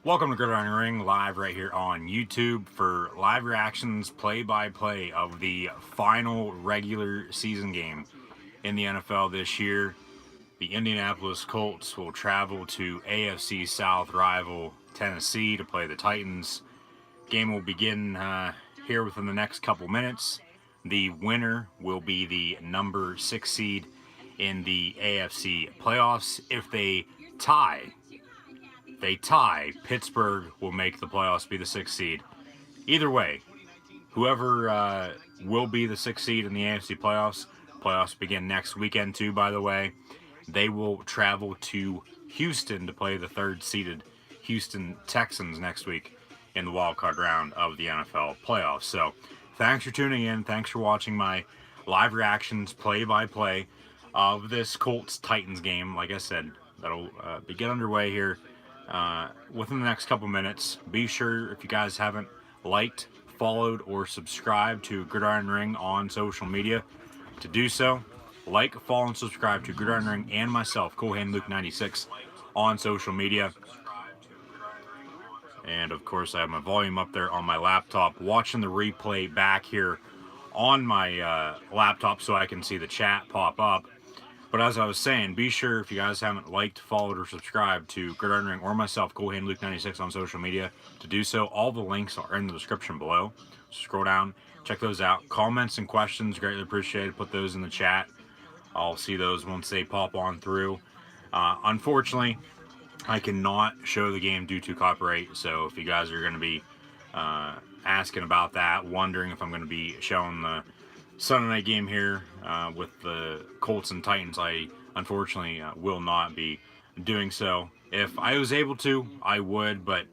Welcome to Gridiron Ring, live right here on YouTube for live reactions, play-by-play of the final regular season game in the NFL this year. The Indianapolis Colts will travel to AFC South rival Tennessee to play the Titans. Game will begin here within the next couple minutes. The winner will be the number 6 seed in the AFC playoffs. If they tie, Pittsburgh will make the playoffs, be the 6th seed. Either way, whoever will be the 6th seed in the AFC playoffs begin next weekend too, by the way. They will travel to Houston to play the 3rd-seeded Houston Texans next week in the wild card round of the NFL playoffs. So thanks for tuning in. Thanks for watching my live reactions, play-by-play of this Colts-Titans game. Like I said, that'll get underway here within the next couple minutes. Be sure, if you guys haven't liked, followed, or subscribed to Gridiron Ring on social media, to do so. Like, follow, and subscribe to Gridiron Ring and myself, CoolHandLuke96, on social media. And of course, I have my volume up there on my laptop, watching the replay back here on my laptop so I can see the chat pop up. But as I was saying, be sure, if you guys haven't liked, followed, or subscribed to Gridiron Ring or myself, CoolHandLuke96, on social media, to do so. All the links are in the description below. So scroll down, check those out. Comments and questions, greatly appreciated. Put those in the chat. I'll see those once they pop on through. Unfortunately, I cannot show the game due to copyright, so if you guys are going to be asking about that, wondering if I'm going to be showing the Sunday night game here with the Colts and Titans, I unfortunately will not be doing so. If I was able to, I would, but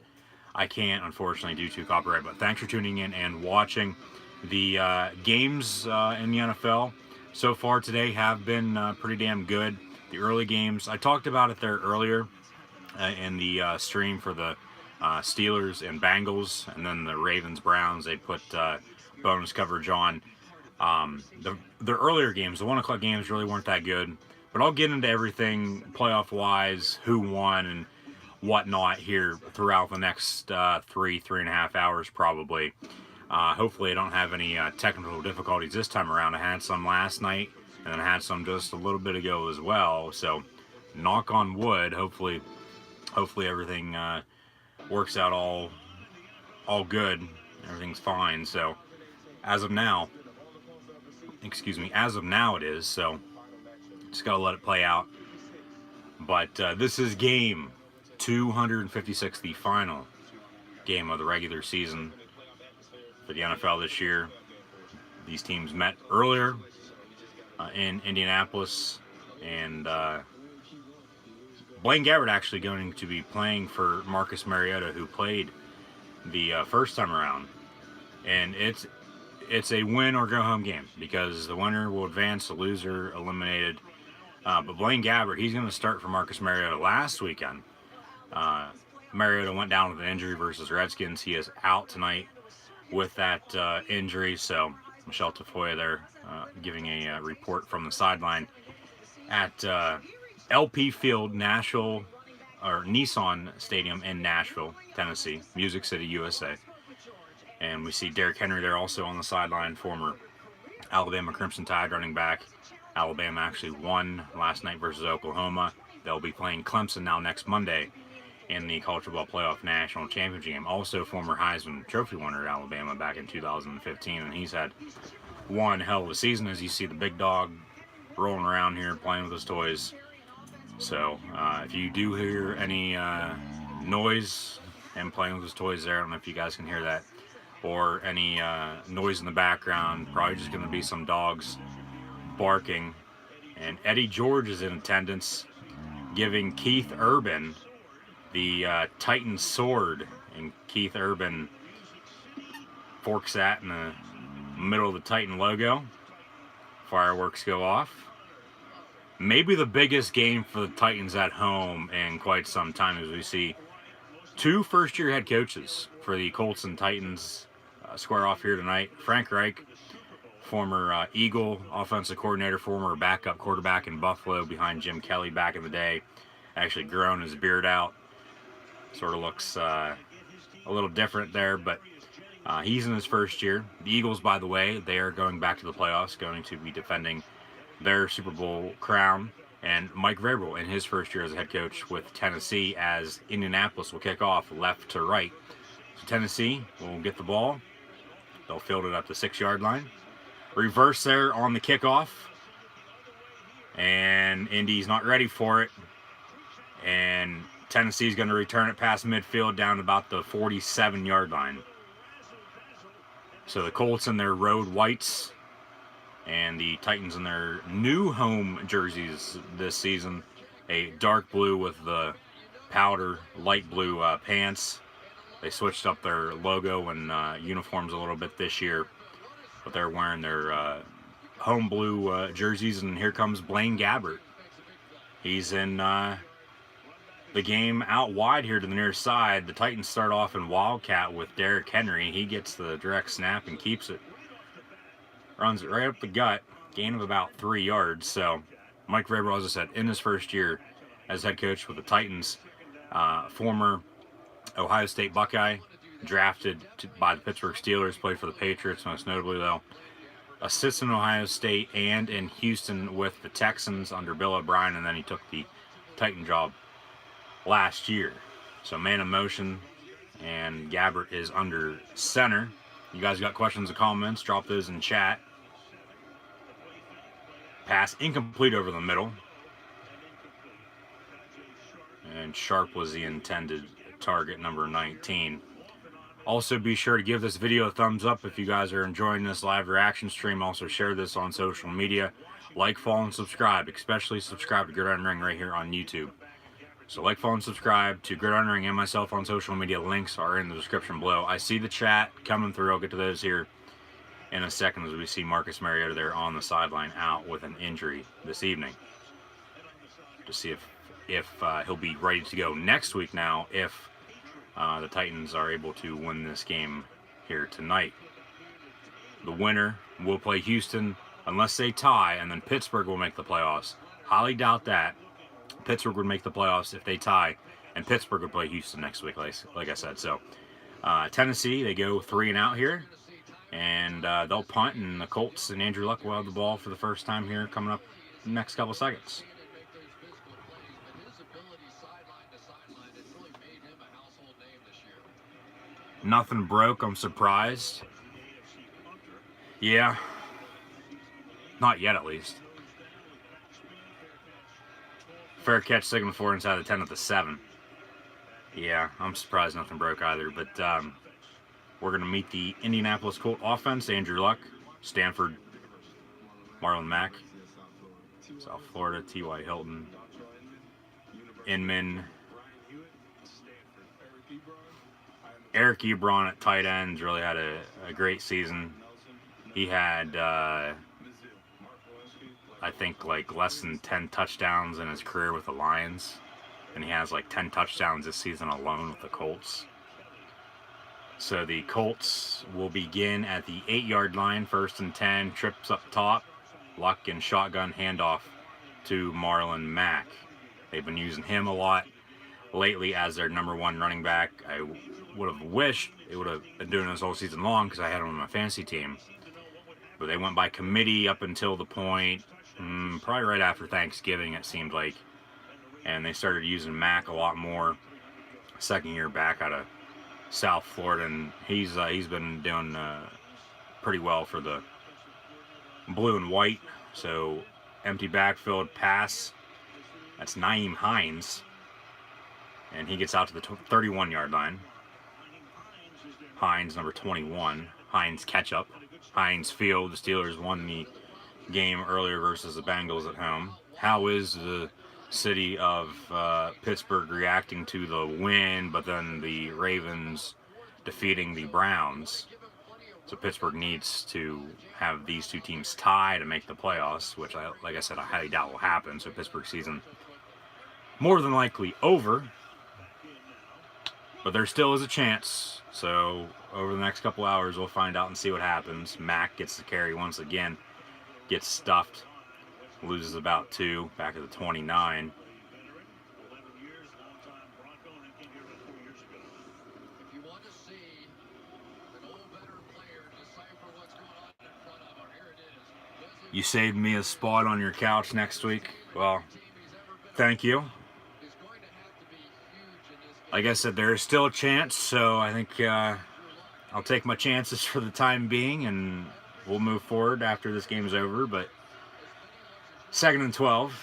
I can't, unfortunately, due to copyright. But thanks for tuning in and watching. The games in the NFL so far today have been pretty damn good. The early games, I talked about it there earlier in the stream for the Steelers and Bengals, and then the Ravens-Browns, they put bonus coverage on. The earlier games, the 1 o'clock games, really weren't that good. But I'll get into everything playoff-wise, who won, and whatnot here throughout the next 3.5 hours probably. Hopefully I don't have any technical difficulties this time around. I had some last night, and then I had some just a little bit ago as well. So knock on wood, hopefully everything works out all good. Everything's fine. So as of now it is. So just gotta let it play out. But this is game 256, the final game of the regular season for the NFL this year. These teams met earlier in Indianapolis, and Blaine Gabbert actually going to be playing for Marcus Mariota, who played the first time around. And it's a win or go home game, because the winner will advance, the loser eliminated. But Blaine Gabbert, he's going to start for Marcus Mariota. Last weekend, Mariota went down with an injury versus Redskins. He is out tonight with that injury. So Michelle Tafoya there giving a report from the sideline at LP Field, Nashville, or Nissan Stadium in Nashville, Tennessee, Music City, USA. And we see Derrick Henry there also on the sideline, former Alabama Crimson Tide running back. Alabama actually won last night versus Oklahoma. They'll be playing Clemson now next Monday in the College Football Playoff National Championship game. Also former Heisman Trophy winner at Alabama back in 2015, and he's had one hell of a season, as you see the big dog rolling around here playing with his toys. So if you do hear any noise and playing with his toys there, I don't know if you guys can hear that, or any noise in the background, probably just going to be some dogs barking. And Eddie George is in attendance, giving Keith Urban the Titan sword, and Keith Urban forks that in the middle of the Titan logo. Fireworks go off. Maybe the biggest game for the Titans at home in quite some time, as we see two first-year head coaches for the Colts and Titans square off here tonight. Frank Reich, former Eagle offensive coordinator, former backup quarterback in Buffalo behind Jim Kelly back in the day, actually grown his beard out. Sort of looks a little different there, but he's in his first year. The Eagles, by the way, they are going back to the playoffs, going to be defending their Super Bowl crown. And Mike Vrabel in his first year as a head coach with Tennessee, as Indianapolis will kick off left to right. So Tennessee will get the ball. They'll field it up the 6-yard line. Reverse there on the kickoff. And Indy's not ready for it. And Tennessee's going to return it past midfield down to about the 47-yard line. So the Colts in their road whites and the Titans in their new home jerseys this season, a dark blue with the powder light blue pants. They switched up their logo and uniforms a little bit this year, but they're wearing their home blue jerseys. And here comes Blaine Gabbert. He's in the game out wide here to the near side. The Titans start off in Wildcat with Derrick Henry. He gets the direct snap and keeps it. Runs it right up the gut. Gain of about 3 yards. So Mike Vrabel, as I said, in his first year as head coach with the Titans, former Ohio State Buckeye, drafted by the Pittsburgh Steelers, played for the Patriots most notably though. Assists in Ohio State and in Houston with the Texans under Bill O'Brien, and then he took the Titan job last year. So man in motion, and Gabbert is under center. You guys got questions or comments, drop those in chat. Pass incomplete over the middle. And Sharp was the intended target, number 19. Also, be sure to give this video a thumbs up if you guys are enjoying this live reaction stream. Also, share this on social media. Like, follow, and subscribe. Especially subscribe to Gridiron Ring right here on YouTube. So like, follow, and subscribe to Gridiron Ring and myself on social media. Links are in the description below. I see the chat coming through. I'll get to those here in a second as we see Marcus Mariota there on the sideline out with an injury this evening. To see if he'll be ready to go next week now if the Titans are able to win this game here tonight. The winner will play Houston unless they tie, and then Pittsburgh will make the playoffs. Highly doubt that. Pittsburgh would make the playoffs if they tie, and Pittsburgh would play Houston next week, like I said. So Tennessee, they go 3 and out here, and they'll punt, and the Colts and Andrew Luck will have the ball for the first time here coming up in the next couple seconds. Nothing broke. I'm surprised. Yeah. Not yet, at least. Fair catch, signal for inside the 10 at the 7. Yeah, I'm surprised nothing broke either. But we're going to meet the Indianapolis Colts offense. Andrew Luck, Stanford, Marlon Mack, South Florida, T.Y. Hilton, Inman, Eric Ebron at tight ends really had a great season. He had, I think, like less than 10 touchdowns in his career with the Lions. And he has like 10 touchdowns this season alone with the Colts. So the Colts will begin at the 8-yard line, 1st and 10, trips up top, Luck and shotgun handoff to Marlon Mack. They've been using him a lot lately as their number 1 running back. I would have wished they would have been doing this all season long because I had him on my fantasy team. But they went by committee up until the point, probably right after Thanksgiving, it seemed like. And they started using Mack a lot more. Second year back out of South Florida, and he's been doing pretty well for the blue and white. So empty backfield pass. That's Nyheim Hines. And he gets out to the 31-yard line. Hines, number 21. Hines catch-up. Hines field. The Steelers won the game earlier versus the Bengals at home. How is the city of Pittsburgh reacting to the win, but then the Ravens defeating the Browns? So Pittsburgh needs to have these two teams tie to make the playoffs, which, like I said, I highly doubt will happen. So Pittsburgh season more than likely over. But there still is a chance. So over the next couple hours, we'll find out and see what happens. Mack gets the carry once again. Gets stuffed. Loses about 2. Back at the 29. You saved me a spot on your couch next week. Well, thank you. Like I said, there is still a chance, so I think I'll take my chances for the time being, and we'll move forward after this game is over. But 2nd and 12,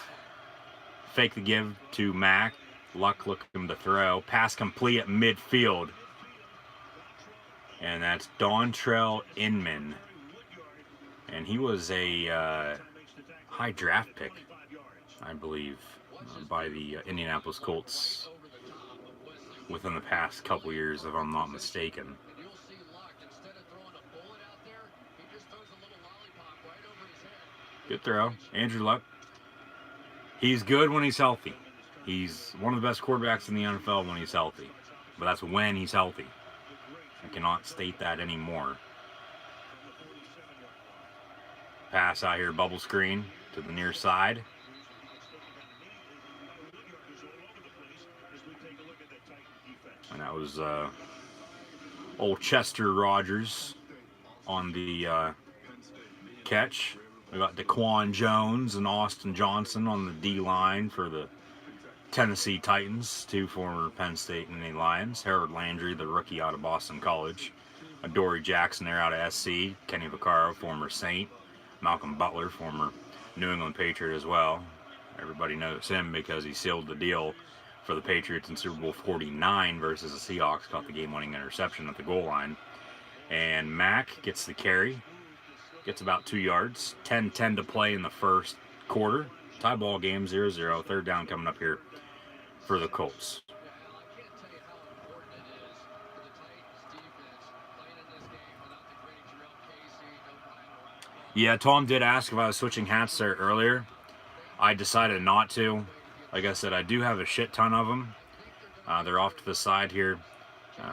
fake the give to Mack. Luck looking to throw. Pass complete at midfield. And that's Dontrell Inman. And he was a high draft pick, I believe, by the Indianapolis Colts within the past couple years, if I'm not mistaken. Good throw. Andrew Luck. He's good when he's healthy. He's one of the best quarterbacks in the NFL when he's healthy. But that's when he's healthy. I cannot state that anymore. Pass out here, bubble screen to the near side. And that was old Chester Rogers on the catch. We got Daquan Jones and Austin Johnson on the D-line for the Tennessee Titans, 2 former Penn State and the Lions. Harold Landry, the rookie out of Boston College. Adoree Jackson there out of SC. Kenny Vaccaro, former Saint. Malcolm Butler, former New England Patriot as well. Everybody knows him because he sealed the deal for the Patriots in Super Bowl 49 versus the Seahawks. Caught the game-winning interception at the goal line. And Mack gets the carry. Gets about 2 yards. 10-10 to play in the first quarter. Tie ball game, 0-0. 3rd down coming up here for the Colts. Yeah, Tom did ask if I was switching hats there earlier. I decided not to. Like I said, I do have a shit ton of them. They're off to the side here.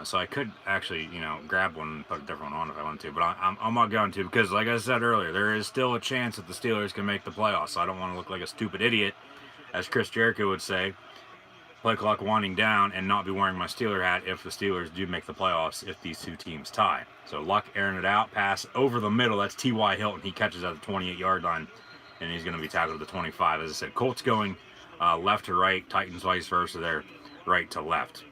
So I could actually, grab one and put a different one on if I want to. But I'm not going to because, like I said earlier, there is still a chance that the Steelers can make the playoffs. So I don't want to look like a stupid idiot, as Chris Jericho would say. Play clock winding down and not be wearing my Steeler hat if the Steelers do make the playoffs if these two teams tie. So Luck airing it out, pass over the middle. That's T.Y. Hilton. He catches at the 28-yard line, and he's going to be tackled at the 25. As I said, Colts going left to right, Titans vice versa there, right to left.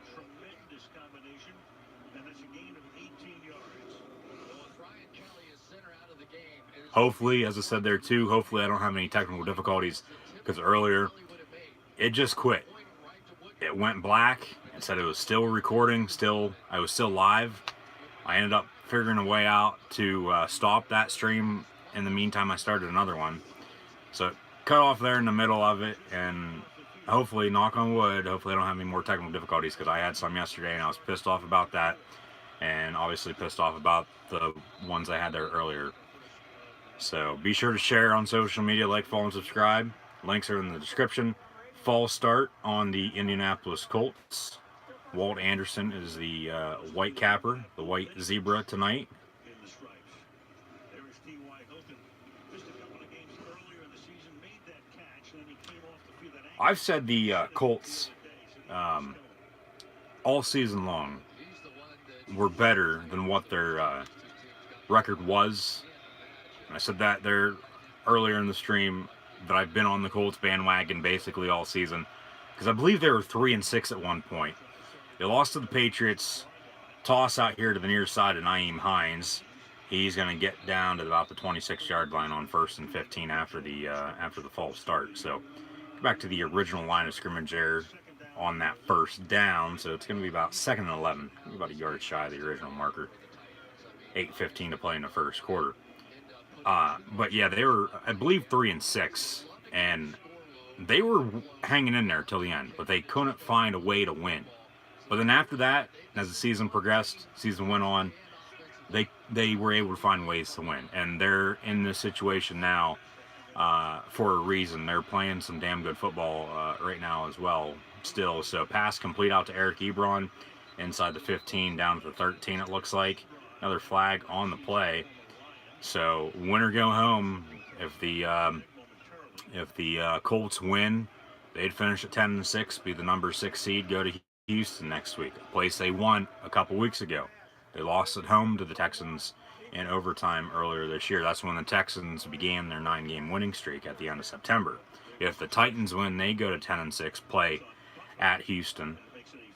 Hopefully, as I said there too, hopefully I don't have any technical difficulties because earlier it just quit. It went black. It said it was still recording. I was still live. I ended up figuring a way out to stop that stream. In the meantime, I started another one. So it cut off there in the middle of it, and hopefully, knock on wood, hopefully I don't have any more technical difficulties because I had some yesterday and I was pissed off about that, and obviously pissed off about the ones I had there earlier. So be sure to share on social media, like, follow, and subscribe. Links are in the description. Fall start on the Indianapolis Colts. Walt Anderson is the white capper, the white zebra tonight. I've said the Colts all season long were better than what their record was. And I said that there earlier in the stream that I've been on the Colts bandwagon basically all season because I believe they were 3-6 at one point. They lost to the Patriots. Toss out here to the near side of Nyheim Hines. He's going to get down to about the 26-yard line on 1st and 15 after the false start. So back to the original line of scrimmage there on that first down. So it's going to be about 2nd and 11, about a yard shy of the original marker. 8:15 to play in the first quarter. But yeah, they were, I believe, 3-6, and they were hanging in there till the end, but they couldn't find a way to win. But then after that, as the season progressed, season went on, they were able to find ways to win, and they're in this situation now for a reason. They're playing some damn good football right now as well, still. So pass complete out to Eric Ebron inside the 15, down to the 13. It looks like another flag on the play. So win or go home. If the Colts win, they'd finish at 10-6, be the number 6 seed, go to Houston next week, a place they won a couple weeks ago. They lost at home to the Texans in overtime earlier this year. That's when the Texans began their 9-game winning streak at the end of September. If the Titans win, they go to 10-6, play at Houston.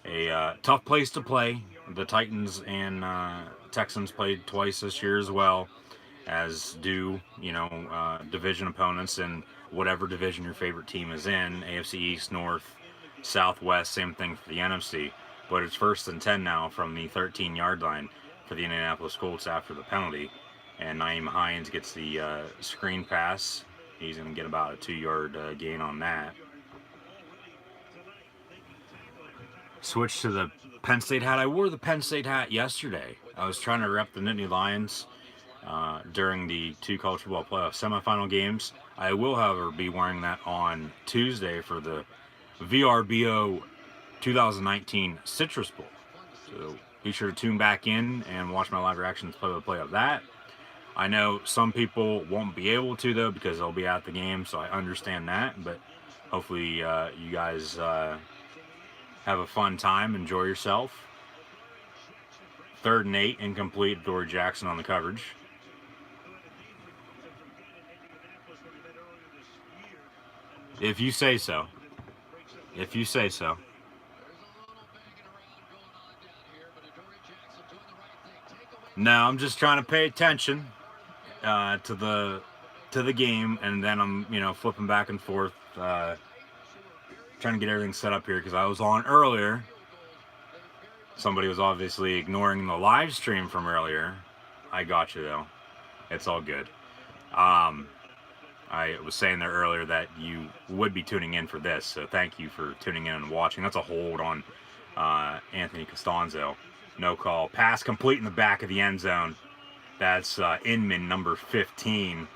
A tough place to play. The Titans and Texans played twice this year as well, as do, division opponents in whatever division your favorite team is in. AFC East, North, Southwest, same thing for the NFC. But it's 1st and 10 now from the 13-yard line for the Indianapolis Colts after the penalty. And Nyheim Hines gets the screen pass. He's going to get about a 2-yard gain on that. Switch to the Penn State hat. I wore the Penn State hat yesterday. I was trying to rep the Nittany Lions during the 2 college football playoff semifinal games. I will, however, be wearing that on Tuesday for the VRBO 2019 Citrus Bowl. So be sure to tune back in and watch my live reactions play-by-play of that. I know some people won't be able to, though, because they'll be at the game, so I understand that. But hopefully you guys have a fun time, enjoy yourself. 3rd and 8, incomplete. Dory Jackson on the coverage. If you say so. If you say so. No, I'm just trying to pay attention to the game, and then I'm flipping back and forth, trying to get everything set up here because I was on earlier. Somebody was obviously ignoring the live stream from earlier. I got you though. It's all good. I was saying there earlier that you would be tuning in for this, so thank you for tuning in and watching. That's a hold on Anthony Costanzo. No call. Pass complete in the back of the end zone. That's Inman, number 15.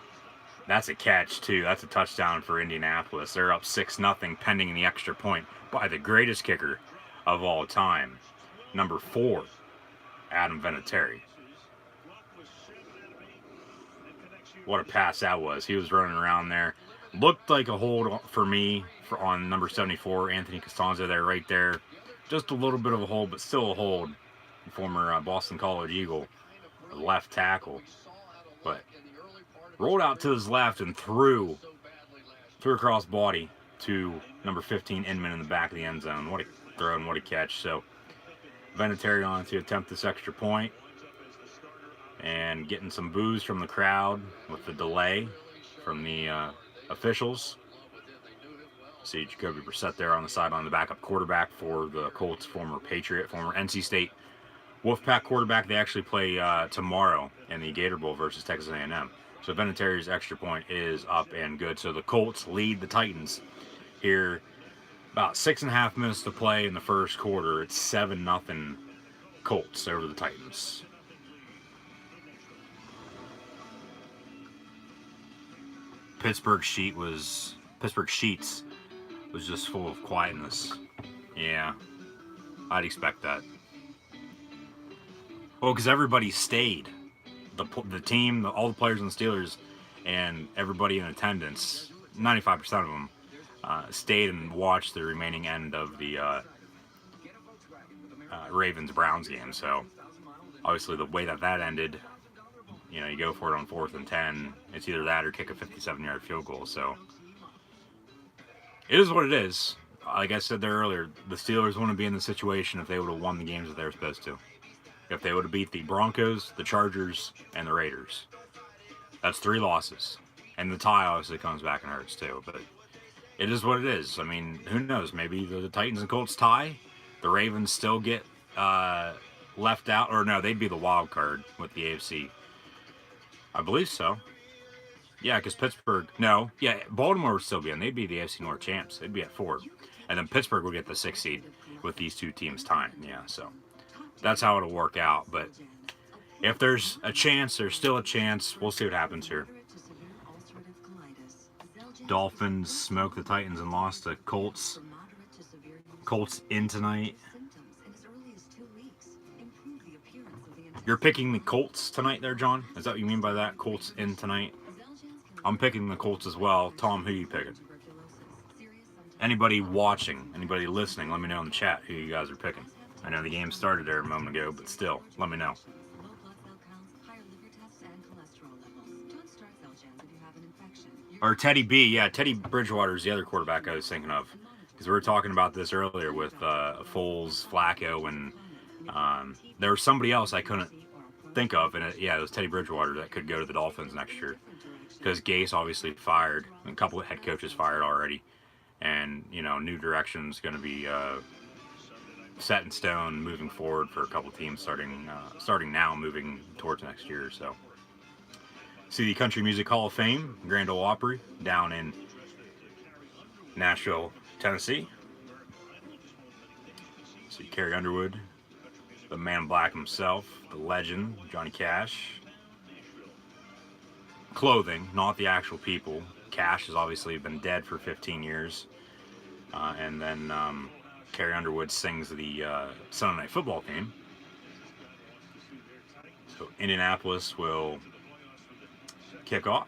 That's a catch, too. That's a touchdown for Indianapolis. They're up 6-0, pending the extra point by the greatest kicker of all time, number 4, Adam Vinatieri. What a pass that was. He was running around there. Looked like a hold for me on number 74, Anthony Costanzo there, right there. Just a little bit of a hold, but still a hold. Former Boston College Eagle, left tackle. But rolled out to his left and threw across body to number 15, Inman, in the back of the end zone. What a throw and what a catch. So Vinatieri on to attempt this extra point. And getting some boos from the crowd with the delay from the officials. See Jacoby Brissett there on the sideline, the backup quarterback for the Colts, former Patriot, former NC State Wolfpack quarterback. They actually play tomorrow in the Gator Bowl versus Texas A&M. So Vinatieri's extra point is up and good. So the Colts lead the Titans here. About 6.5 minutes to play in the first quarter. It's 7-0 Colts over the Titans. Pittsburgh Sheets was just full of quietness. Yeah, I'd expect that. Well, because everybody stayed. The team, all the players and the Steelers, and everybody in attendance, 95% of them, stayed and watched the remaining end of the Ravens-Browns game. So, obviously, the way that ended, you go for it on 4th and 10. It's either that or kick a 57-yard field goal. So, it is what it is. Like I said there earlier, the Steelers wouldn't be in the situation if they would have won the games that they were supposed to. If they would have beat the Broncos, the Chargers, and the Raiders. That's 3 losses. And the tie obviously comes back and hurts too. But it is what it is. I mean, who knows? Maybe the Titans and Colts tie. The Ravens still get left out. Or no, they'd be the wild card with the AFC. I believe so. Yeah, because Pittsburgh... No. Yeah, Baltimore would still be in. They'd be the AFC North champs. They'd be at 4. And then Pittsburgh would get the 6th seed with these 2 teams tying. Yeah, so... That's how it'll work out, but if there's a chance, there's still a chance. We'll see what happens here. Dolphins smoked the Titans and lost to Colts. Colts in tonight. You're picking the Colts tonight there, John? Is that what you mean by that? Colts in tonight? I'm picking the Colts as well. Tom, who are you picking? Anybody watching, anybody listening, let me know in the chat who you guys are picking. I know the game started there a moment ago, but still, let me know. Or Teddy B. Yeah, Teddy Bridgewater is the other quarterback I was thinking of. Because we were talking about this earlier with Foles, Flacco, and there was somebody else I couldn't think of. And it was Teddy Bridgewater that could go to the Dolphins next year. Because Gase obviously fired, and a couple of head coaches fired already. And, new direction's going to be set in stone moving forward for a couple teams starting now, moving towards next year. So, see the Country Music Hall of Fame, Grand Ole Opry, down in Nashville, Tennessee. See Carrie Underwood, the Man in Black himself, the legend, Johnny Cash. Clothing, not the actual people. Cash has obviously been dead for 15 years. And then Carrie Underwood sings the Sunday Night Football theme. So Indianapolis will kick off.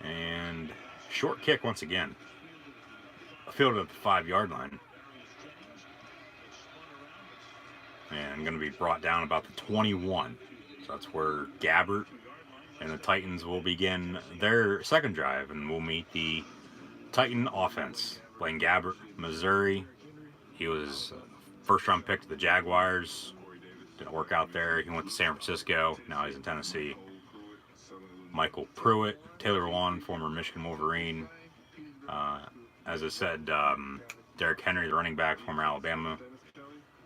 And short kick once again. Fielded at the 5-yard line. And going to be brought down about the 21. So that's where Gabbert and the Titans will begin their second drive, and we'll meet the Titan offense. Blaine Gabbert, Missouri. He was first-round pick to the Jaguars. Didn't work out there. He went to San Francisco. Now he's in Tennessee. Michael Pruitt, Taylor Lewan, former Michigan Wolverine. As I said, Derrick Henry, the running back, former Alabama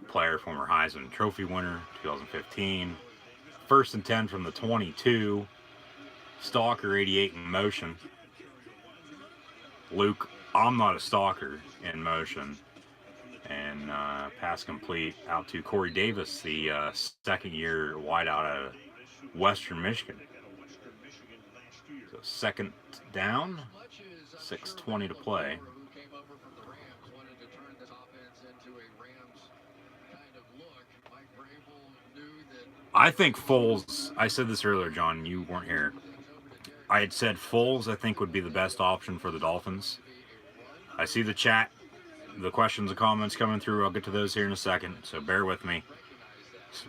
player, former Heisman Trophy winner, 2015. 1st and 10 from the 22. Stalker, 88 in motion. Luke, I'm not a stalker in motion. And pass complete out to Corey Davis, the second-year wideout out of Western Michigan. So second down, 6:20 to play. I think Foles, I said this earlier, John, you weren't here. I had said Foles, I think, would be the best option for the Dolphins. I see the chat, the questions and comments coming through. I'll get to those here in a second, so bear with me.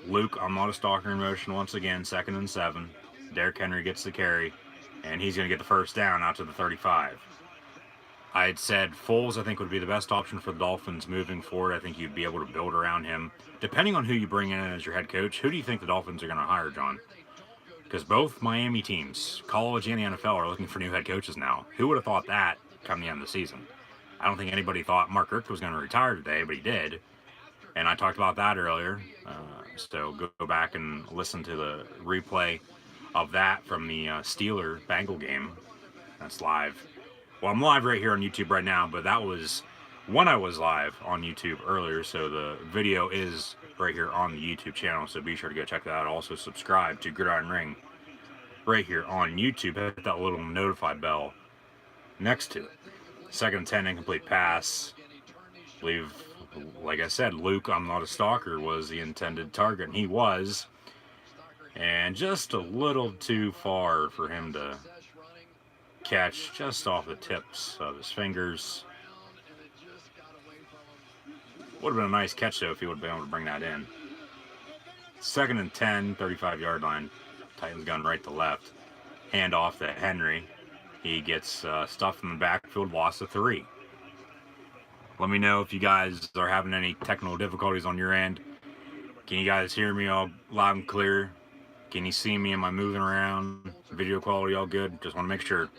Luke, I'm not a stalker in motion once again, 2nd and 7. Derrick Henry gets the carry, and he's going to get the first down out to the 35. I had said Foles, I think, would be the best option for the Dolphins moving forward. I think you'd be able to build around him. Depending on who you bring in as your head coach, who do you think the Dolphins are going to hire, John? Because both Miami teams, college and the NFL, are looking for new head coaches now. Who would have thought that come the end of the season? I don't think anybody thought Mark Richt was going to retire today, but he did. And I talked about that earlier. So go back and listen to the replay of that from the Steeler-Bengal game. That's live. Well, I'm live right here on YouTube right now, but that was when I was live on YouTube earlier, so the video is right here on the YouTube channel, so be sure to go check that out. Also, subscribe to Gridiron Ring right here on YouTube. Hit that little notify bell next to it. 2nd and 10, incomplete pass. I believe, like I said, Luke, I'm not a stalker, was the intended target, and he was. And just a little too far for him to catch, just off the tips of his fingers. Would have been a nice catch, though, if he would have been able to bring that in. 2nd and 10, 35-yard line. Titans gun right to left. Hand off to Henry. He gets stuffed in the backfield, loss of 3. Let me know if you guys are having any technical difficulties on your end. Can you guys hear me all loud and clear? Can you see me? Am I moving around? Video quality all good? Just want to make sure.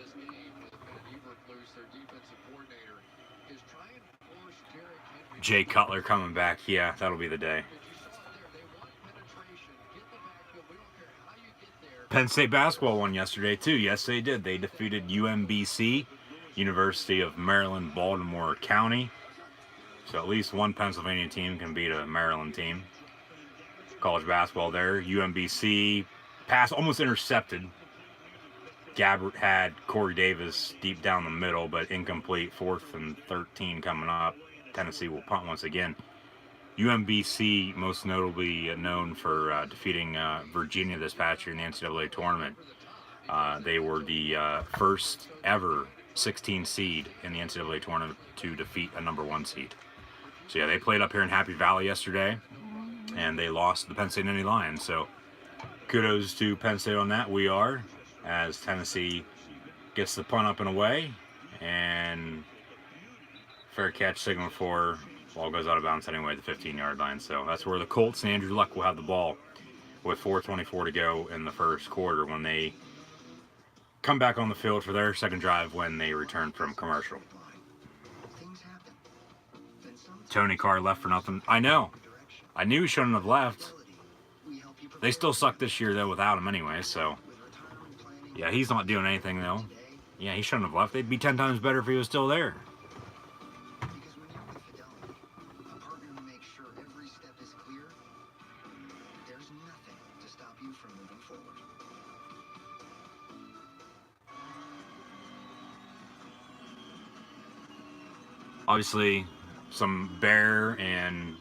Jay Cutler coming back. Yeah, that'll be the day. Penn State basketball won yesterday, too. Yes, they did. They defeated UMBC, University of Maryland, Baltimore County. So at least one Pennsylvania team can beat a Maryland team. College basketball there. UMBC pass almost intercepted. Gabbert had Corey Davis deep down the middle, but incomplete. 4th and 13 coming up. Tennessee will punt once again. UMBC, most notably known for defeating Virginia this past year in the NCAA tournament. They were the first ever 16 seed in the NCAA tournament to defeat a number 1 seed. So yeah, they played up here in Happy Valley yesterday, and they lost the Penn State Nittany Lions. So kudos to Penn State on that. We are as Tennessee gets the punt up and away, and fair catch signal for ball goes out of bounds anyway at the 15-yard line. So that's where the Colts and Andrew Luck will have the ball with 4:24 to go in the first quarter when they come back on the field for their second drive when they return from commercial. Tony Carr left for nothing. I know. I knew he shouldn't have left. They still suck this year, though, without him anyway, so. Yeah, he's not doing anything, though. Yeah, he shouldn't have left. They'd be 10 times better if he was still there. Obviously, some Bear and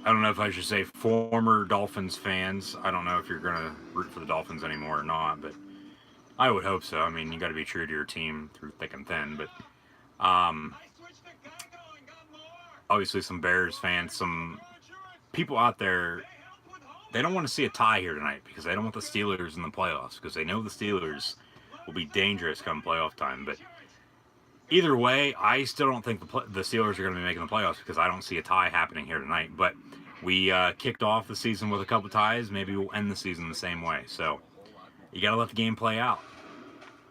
I don't know if I should say former Dolphins fans. I don't know if you're going to root for the Dolphins anymore or not, but I would hope so. I mean, you got to be true to your team through thick and thin, but obviously some Bears fans, some people out there, they don't want to see a tie here tonight because they don't want the Steelers in the playoffs because they know the Steelers will be dangerous come playoff time, but either way, I still don't think the Steelers are going to be making the playoffs because I don't see a tie happening here tonight. But we kicked off the season with a couple ties. Maybe we'll end the season the same way. So you got to let the game play out.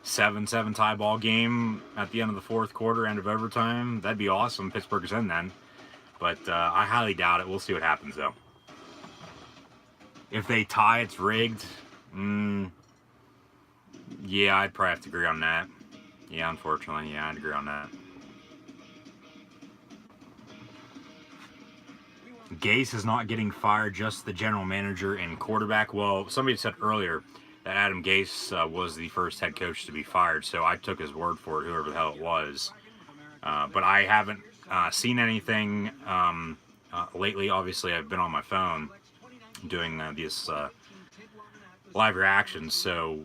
7-7 tie ball game at the end of the fourth quarter, end of overtime. That'd be awesome. Pittsburgh's in then. But I highly doubt it. We'll see what happens, though. If they tie, it's rigged. Yeah, I'd probably have to agree on that. Yeah, unfortunately, yeah, I'd agree on that. Gase is not getting fired, just the general manager and quarterback. Well, somebody said earlier that Adam Gase was the first head coach to be fired, so I took his word for it, whoever the hell it was. But I haven't seen anything lately. Obviously, I've been on my phone doing these live reactions, so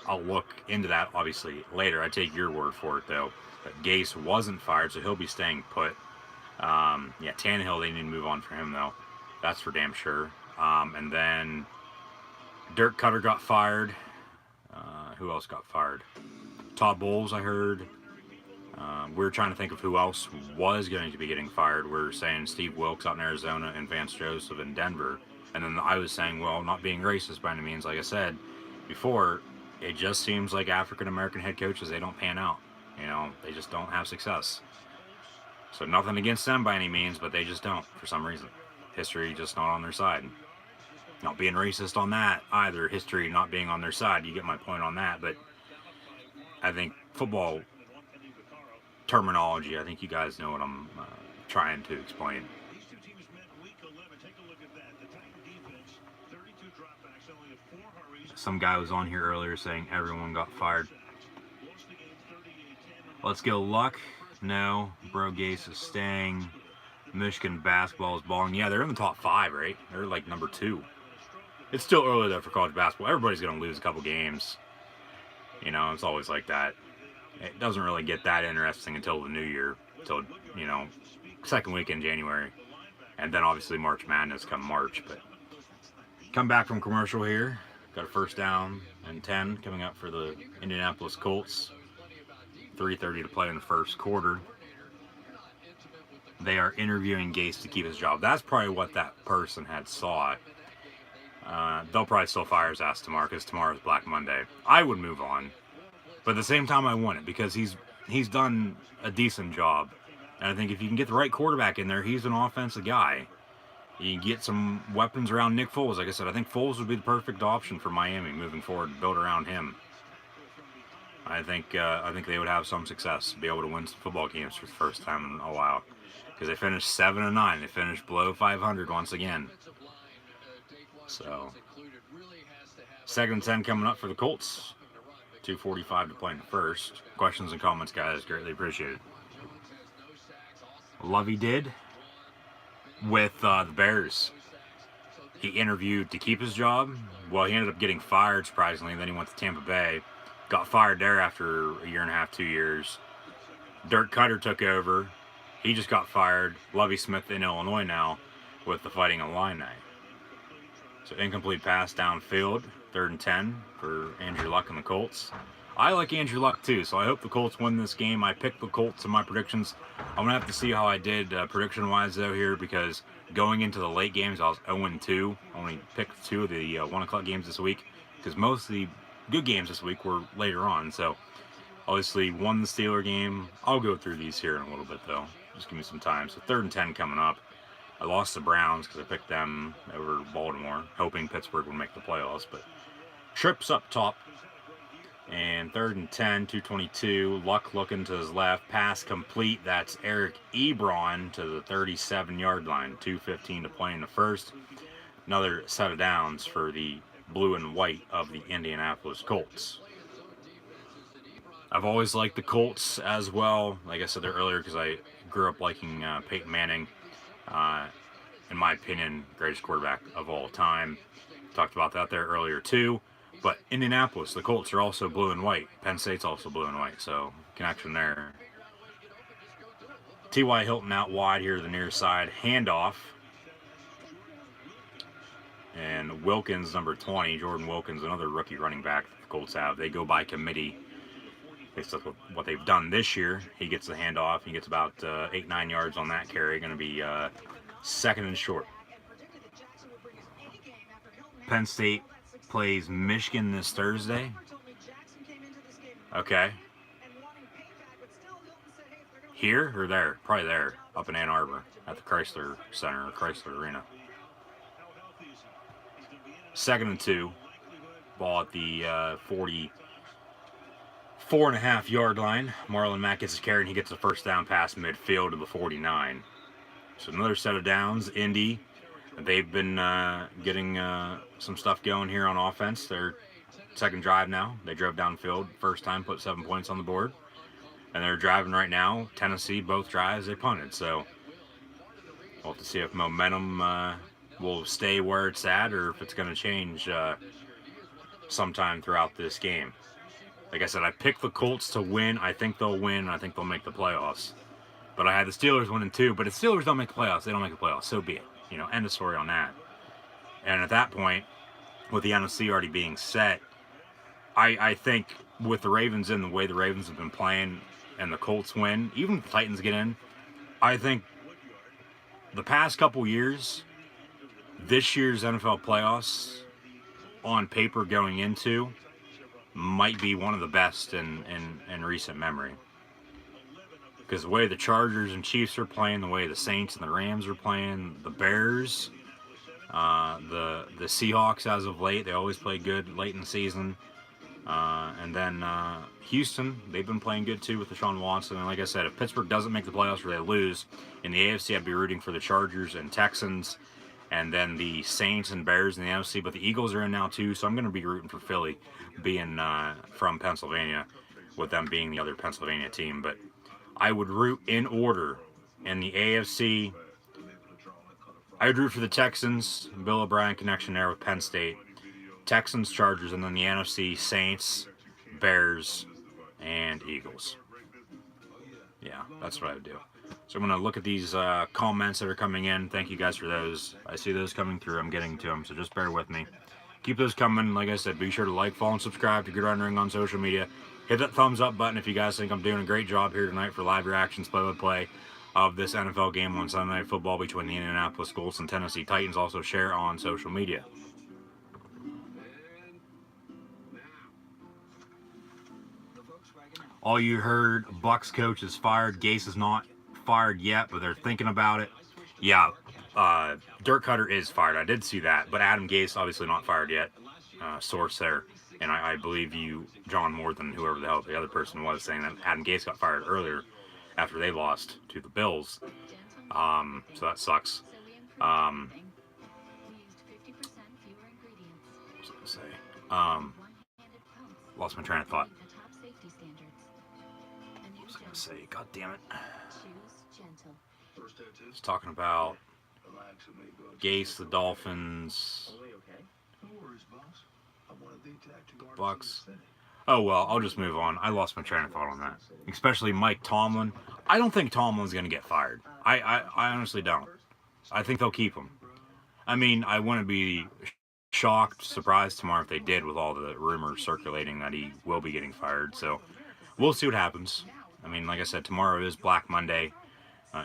I'll look into that, obviously, later. I take your word for it, though. That Gase wasn't fired, so he'll be staying put. Yeah, Tannehill, they need to move on for him, though. That's for damn sure. And then Dirk Cutter got fired. Who else got fired? Todd Bowles, I heard. We're trying to think of who else was going to be getting fired. We're saying Steve Wilkes out in Arizona and Vance Joseph in Denver. And then I was saying, well, not being racist by any means, like I said before, it just seems like African-American head coaches, they don't pan out. You know, they just don't have success. So nothing against them by any means, but they just don't for some reason. History just not on their side. Not being racist on that either. History not being on their side. You get my point on that. But I think football terminology, I think you guys know what I'm trying to explain. Some guy was on here earlier saying everyone got fired. Let's go Luck. No. Bro Gase is staying. Michigan basketball is balling. Yeah, they're in the top 5, right? They're like number 2. It's still early though for college basketball. Everybody's going to lose a couple games. You know, it's always like that. It doesn't really get that interesting until the new year. Until, you know, second week in January. And then obviously March Madness come March. But come back from commercial here. Got a first down and 10 coming up for the Indianapolis Colts. 3:30 to play in the first quarter. They are interviewing Gase to keep his job. That's probably what that person had saw. They'll probably still fire his ass tomorrow because tomorrow's Black Monday. I would move on. But at the same time, I wouldn't because he's done a decent job. And I think if you can get the right quarterback in there, he's an offensive guy. You can get some weapons around Nick Foles. Like I said, I think Foles would be the perfect option for Miami moving forward, build around him. I think they would have some success, be able to win some football games for the first time in a while. Because they finished 7-9. They finished below 500 once again. So, 2nd and 10 coming up for the Colts. 2:45 to play in the first. Questions and comments, guys. Greatly appreciated. Lovey did with the Bears. He interviewed to keep his job. Well, he ended up getting fired, surprisingly. Then he went to Tampa Bay. Got fired there after a year and a half, 2 years. Dirk Cutter took over. He just got fired. Lovie Smith in Illinois now with the Fighting Illini. So incomplete pass downfield, 3rd and 10 for Andrew Luck and the Colts. I like Andrew Luck too, so I hope the Colts win this game. I picked the Colts in my predictions. I'm going to have to see how I did prediction-wise, though, here, because going into the late games, I was 0-2. Only picked 2 of the 1 o'clock games this week, because most of the good games this week were later on. So, obviously, won the Steeler game. I'll go through these here in a little bit, though. Just give me some time. So, 3rd and 10 coming up. I lost the Browns because I picked them over Baltimore, hoping Pittsburgh would make the playoffs, but trips up top. And 3rd and 10, 2:22. Luck looking to his left. Pass complete. That's Eric Ebron to the 37-yard line. 2:15 to play in the first. Another set of downs for the blue and white of the Indianapolis Colts. I've always liked the Colts as well. Like I said there earlier, because I grew up liking Peyton Manning. In my opinion, greatest quarterback of all time. Talked about that there earlier too. But Indianapolis, the Colts are also blue and white. Penn State's also blue and white, so connection there. T.Y. Hilton out wide here to the near side. Handoff. And Wilkins, number 20, Jordan Wilkins, another rookie running back that the Colts have. They go by committee. Based on what they've done this year. He gets the handoff. He gets about 8-9 yards on that carry. Going to be 2nd and short. Penn State plays Michigan this Thursday. Okay. Here or there? Probably there. Up in Ann Arbor at the Chrysler Center or Chrysler Arena. 2nd and 2. Ball at the 44.5-yard line. Marlon Mack gets his carry and he gets a first down pass midfield to the 49. So another set of downs. Indy, they've been getting some stuff going here on offense. Their second drive now. They drove downfield first time, put 7 points on the board. And they're driving right now. Tennessee, both drives, they punted. So we'll have to see if momentum will stay where it's at or if it's going to change sometime throughout this game. Like I said, I picked the Colts to win. I think they'll win. I think they'll make the playoffs. But I had the Steelers winning too. But if Steelers don't make the playoffs, they don't make the playoffs. So be it. End of story on that. And at that point, with the NFC already being set, I think with the Ravens in the way the Ravens have been playing and the Colts win, even if the Titans get in, I think the past couple years, this year's NFL playoffs, on paper going into, might be one of the best in recent memory. Because the way the Chargers and Chiefs are playing, the way the Saints and the Rams are playing, the Bears, the Seahawks as of late, they always play good late in the season. And then Houston, they've been playing good too with Deshaun Watson. And like I said, if Pittsburgh doesn't make the playoffs or they lose, in the AFC I'd be rooting for the Chargers and Texans, and then the Saints and Bears in the NFC. But the Eagles are in now too, so I'm going to be rooting for Philly, being from Pennsylvania, with them being the other Pennsylvania team. But I would root in order. In the AFC, I would root for the Texans, Bill O'Brien connection there with Penn State. Texans, Chargers, and then the NFC, Saints, Bears, and Eagles. Yeah, that's what I would do. So I'm going to look at these comments that are coming in. Thank you guys for those. I see those coming through. I'm getting to them, so just bear with me. Keep those coming. Like I said, be sure to like, follow, and subscribe to Good Rendering on social media. Hit that thumbs up button if you guys think I'm doing a great job here tonight for live reactions, play-by-play of this NFL game on Sunday Night Football between the Indianapolis Colts and Tennessee Titans. Also share on social media. All you heard, Bucs coach is fired. Gase is not fired yet, but they're thinking about it. Yeah, Dirk Cutter is fired. I did see that, but Adam Gase obviously not fired yet. Source there, and I believe you, John, more than whoever the hell the other person was, saying that Adam Gase got fired earlier after they lost to the Bills. So that sucks. What was I gonna say? Lost my train of thought. What was I gonna say? God damn it. Just talking about Gase, the Dolphins, the Bucs. Oh well, I'll just move on. I lost my train of thought on that. Especially Mike Tomlin. I don't think Tomlin's going to get fired. I honestly don't. I think they'll keep him. I mean, I wouldn't be shocked, surprised tomorrow if they did, with all the rumors circulating that he will be getting fired. So we'll see what happens. I mean, like I said, tomorrow is Black Monday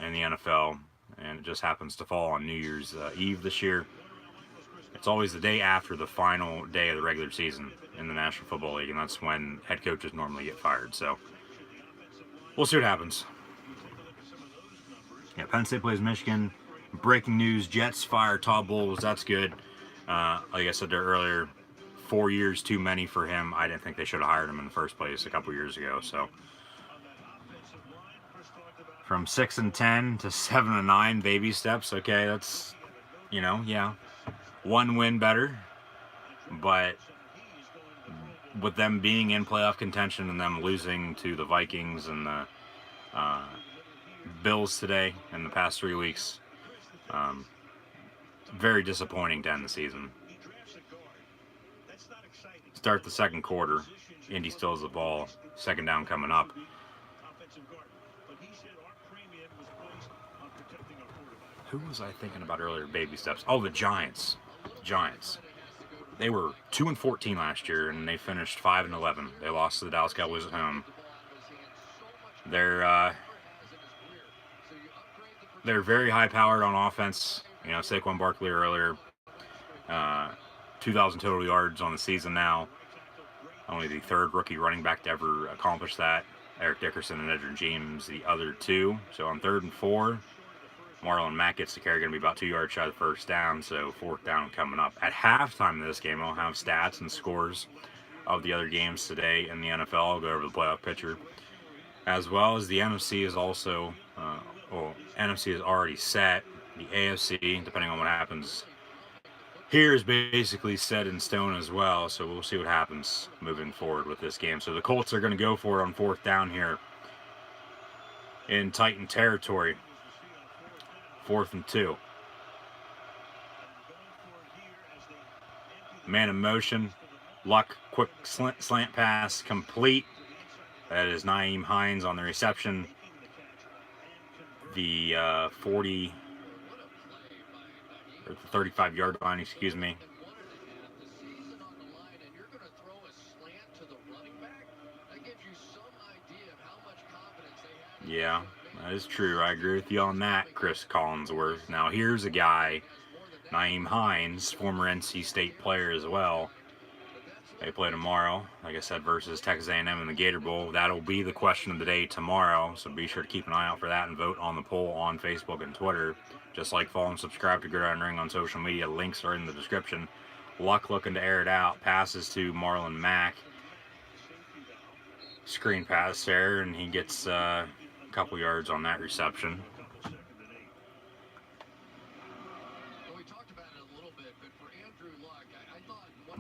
in the NFL, and it just happens to fall on New Year's Eve this year. It's always the day after the final day of the regular season in the National Football League, and that's when head coaches normally get fired. So we'll see what happens. Yeah, Penn State plays Michigan. Breaking news: Jets fire Todd Bowles. That's good. Like I said there earlier, 4 years too many for him. I didn't think they should have hired him in the first place a couple years ago. So from 6-10 to 7-9, baby steps. Okay, that's, yeah, one win better, but with them being in playoff contention and them losing to the Vikings and the Bills today in the past 3 weeks, very disappointing to end the season. Start the second quarter, Indy still has the ball, second down coming up. Who was I thinking about earlier? Baby steps. Oh, the Giants. They were 2-14 last year, and they finished 5-11. They lost to the Dallas Cowboys at home. They're very high-powered on offense. Saquon Barkley earlier, 2,000 total yards on the season now. Only the third rookie running back to ever accomplish that. Eric Dickerson and Edgerrin James, the other two. So on 3rd and 4, Marlon Mack gets the carry, going to be about 2 yards shy of the first down, so 4th down coming up. At halftime of this game, I'll have stats and scores of the other games today in the NFL. I'll go over the playoff picture. As well as the NFC is also, NFC is already set. The AFC, depending on what happens here, is basically set in stone as well, so we'll see what happens moving forward with this game. So the Colts are going to go for it on 4th down here in Titan territory. 4th and 2. Man in motion. Luck, quick slant pass, complete. That is Nyheim Hines on the reception. The 35-yard line, excuse me. Yeah, that is true. I agree with you on that, Chris Collinsworth. Now, here's a guy, Nyheim Hines, former NC State player as well. They play tomorrow, like I said, versus Texas A&M in the Gator Bowl. That'll be the question of the day tomorrow, so be sure to keep an eye out for that and vote on the poll on Facebook and Twitter. Just like, follow and subscribe to Gridiron Ring on social media. Links are in the description. Luck looking to air it out. Passes to Marlon Mack. Screen pass there, and he gets a couple yards on that reception.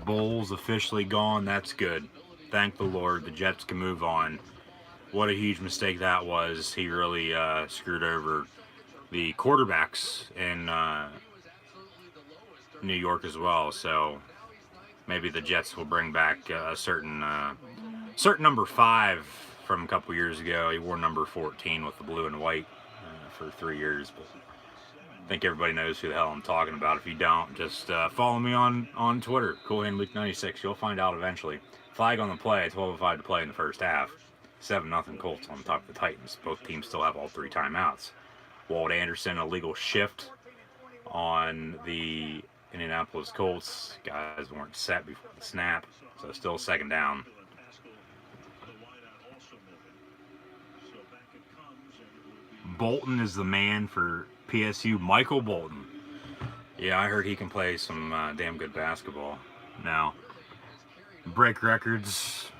Bowles officially gone. That's good. Thank the Lord. The Jets can move on. What a huge mistake that was. He really screwed over the quarterbacks in New York as well. So maybe the Jets will bring back a certain number 5 from a couple years ago. He wore number 14 with the blue and white for 3 years. But I think everybody knows who the hell I'm talking about. If you don't, just follow me on Twitter, CoolHandLuke96. You'll find out eventually. Flag on the play, 12:05 to play in the first half. 7-0 Colts on top of the Titans. Both teams still have all 3 timeouts. Walt Anderson, illegal shift on the Indianapolis Colts. Guys weren't set before the snap, so still 2nd down. Bolton is the man for PSU. Michael Bolton. Yeah, I heard he can play some damn good basketball. Now, break records,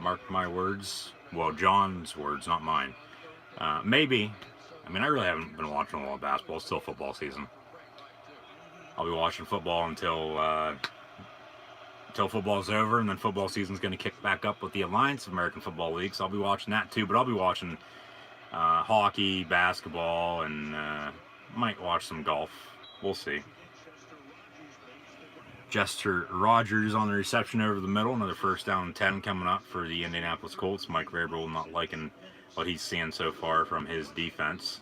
mark my words. Well, John's words, not mine. Maybe. I mean, I really haven't been watching a lot of basketball. It's still football season. I'll be watching football until football's over, and then football season's going to kick back up with the Alliance of American Football League, so I'll be watching that too. But I'll be watching hockey, basketball, and might watch some golf. We'll see. Jester Rogers on the reception over the middle. Another 1st down and 10 coming up for the Indianapolis Colts. Mike Vrabel not liking what he's seeing so far from his defense.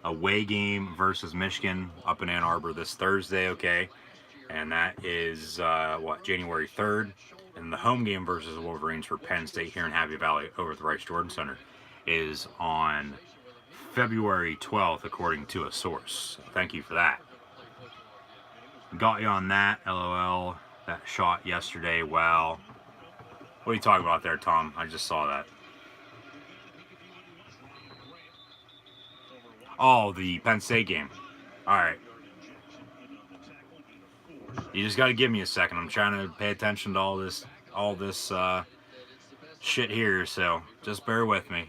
away game versus Michigan up in Ann Arbor this Thursday, okay? And that is, January 3rd. And the home game versus the Wolverines for Penn State here in Happy Valley over at the Rice Jordan Center is on February 12th, according to a source. Thank you for that. Got you on that, LOL. That shot yesterday, wow. What are you talking about there, Tom? I just saw that. Oh, the Penn State game. All right. You just got to give me a second. I'm trying to pay attention to all this shit here, so just bear with me.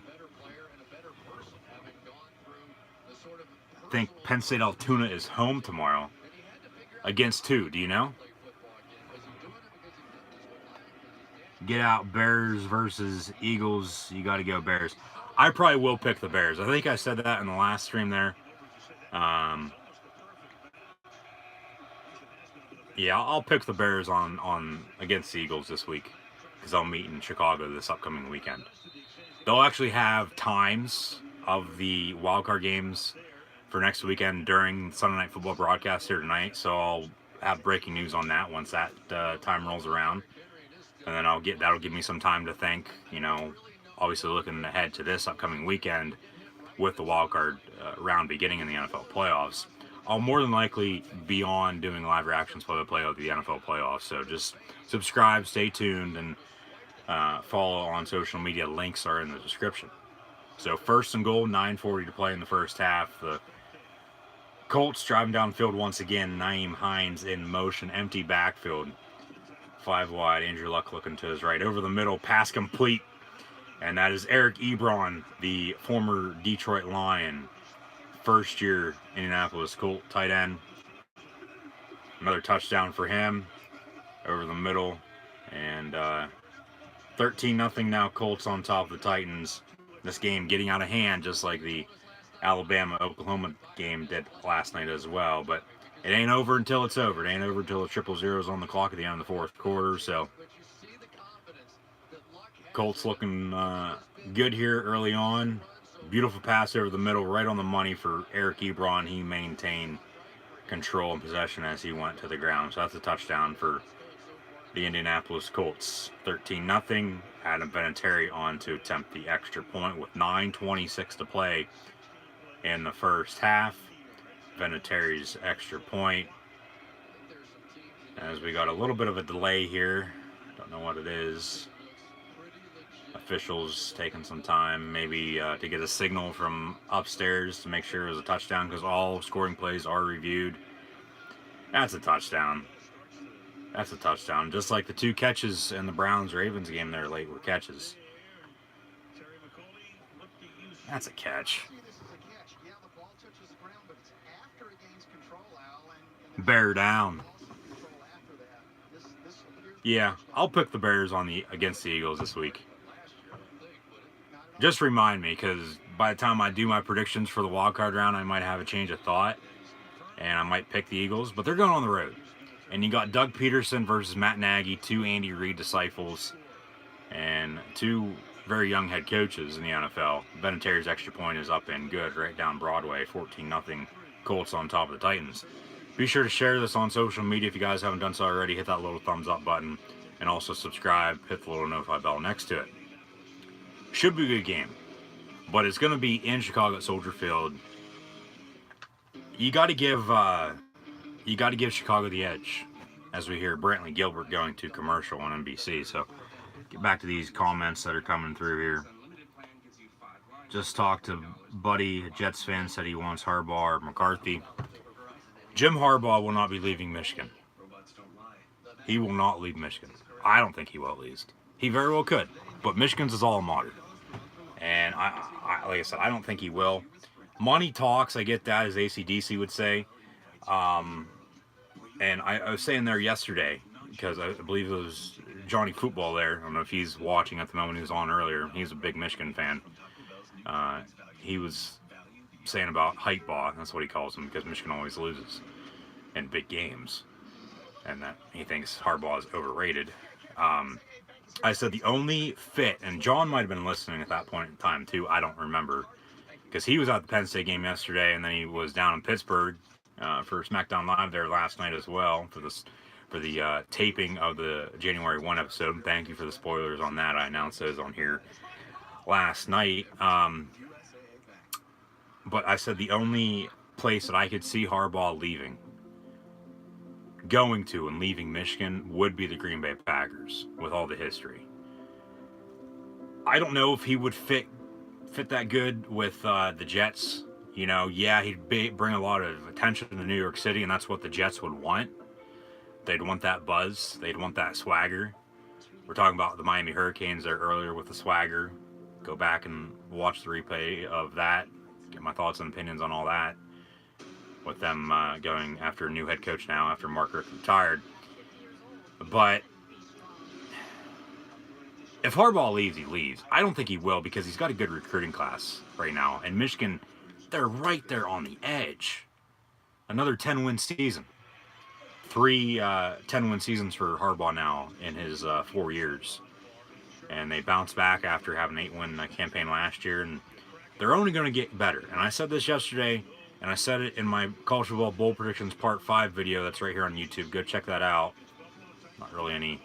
I think Penn State Altoona is home tomorrow. Against who? Do you know? Get out Bears versus Eagles. You got to go Bears. I probably will pick the Bears. I think I said that in the last stream there. Yeah, I'll pick the Bears on against the Eagles this week because I'll meet in Chicago this upcoming weekend. They'll actually have times of the wildcard games for next weekend during Sunday Night Football broadcast here tonight, so I'll have breaking news on that once that time rolls around, and then that'll give me some time to think. Obviously looking ahead to this upcoming weekend with the wildcard round beginning in the NFL playoffs. I'll more than likely be on doing live reactions for the NFL playoffs. So just subscribe, stay tuned, and follow on social media. Links are in the description. So 1st and goal, 9:40 to play in the first half. The Colts driving downfield once again. Nyheim Hines in motion, empty backfield. 5 wide, Andrew Luck looking to his right. Over the middle, pass complete. And that is Eric Ebron, the former Detroit Lion. First-year Indianapolis Colt tight end. Another touchdown for him. Over the middle. And 13-0 now, Colts on top of the Titans. This game getting out of hand just like the Alabama-Oklahoma game did last night as well. But it ain't over until it's over. It ain't over until the 0-0's on the clock at the end of the fourth quarter. So Colts looking good here early on. Beautiful pass over the middle, right on the money for Eric Ebron. He maintained control and possession as he went to the ground. So that's a touchdown for the Indianapolis Colts. 13-0. Adam Vinatieri on to attempt the extra point with 9:26 to play in the first half. Vinatieri's extra point. As we got a little bit of a delay here. Don't know what it is. Officials taking some time maybe to get a signal from upstairs to make sure it was a touchdown because all scoring plays are reviewed. That's a touchdown. That's a touchdown. Just like the 2 catches in the Browns-Ravens game there late were catches. That's a catch. Bear down. Yeah, I'll pick the Bears against the Eagles this week. Just remind me, because by the time I do my predictions for the wildcard round, I might have a change of thought, and I might pick the Eagles, but they're going on the road. And you got Doug Peterson versus Matt Nagy, 2 Andy Reid disciples, and 2 very young head coaches in the NFL. Vinatieri's extra point is up and good, right down Broadway, 14-0 Colts on top of the Titans. Be sure to share this on social media if you guys haven't done so already. Hit that little thumbs up button, and also subscribe, hit the little notify bell next to it. Should be a good game, but it's going to be in Chicago at Soldier Field. You got to give Chicago the edge, as we hear Brantley Gilbert going to commercial on NBC. So get back to these comments that are coming through here. Just talked to Buddy, a Jets fan, said he wants Harbaugh or McCarthy. Jim Harbaugh will not be leaving Michigan. He will not leave Michigan. I don't think he will, at least. He very well could, but Michigan's his alma mater. And I like I said, I don't think he will. Money talks, I get that, as AC/DC would say. And I was saying there yesterday, because I believe it was Johnny Football there. I don't know if he's watching at the moment. He was on earlier. He's a big Michigan fan. He was saying about hype ball. That's what he calls him, because Michigan always loses in big games. And that he thinks Harbaugh is overrated. I said the only fit, and John might have been listening at that point in time too, I don't remember. because he was at the Penn State game yesterday, and then he was down in Pittsburgh for SmackDown Live there last night as well for the taping of the January 1 episode. Thank you for the spoilers on that. I announced those on here last night. But I said the only place that I could see Harbaugh going to and leaving Michigan would be the Green Bay Packers with all the history. I don't know if he would fit that good with the Jets. Yeah, he'd bring a lot of attention to New York City, and that's what the Jets would want. They'd want that buzz. They'd want that swagger. We're talking about the Miami Hurricanes there earlier with the swagger. Go back and watch the replay of that. Get my thoughts and opinions on all that. With them going after a new head coach now, after Mark Richt retired. But if Harbaugh leaves, he leaves. I don't think he will, because he's got a good recruiting class right now. And Michigan, they're right there on the edge. Another 10-win season. 3 10-win seasons for Harbaugh now in his 4 years. And they bounced back after having an 8-win campaign last year. And they're only going to get better. And I said this yesterday, and I said it in my College Football Bowl Predictions Part 5 video that's right here on YouTube. Go check that out. Not really any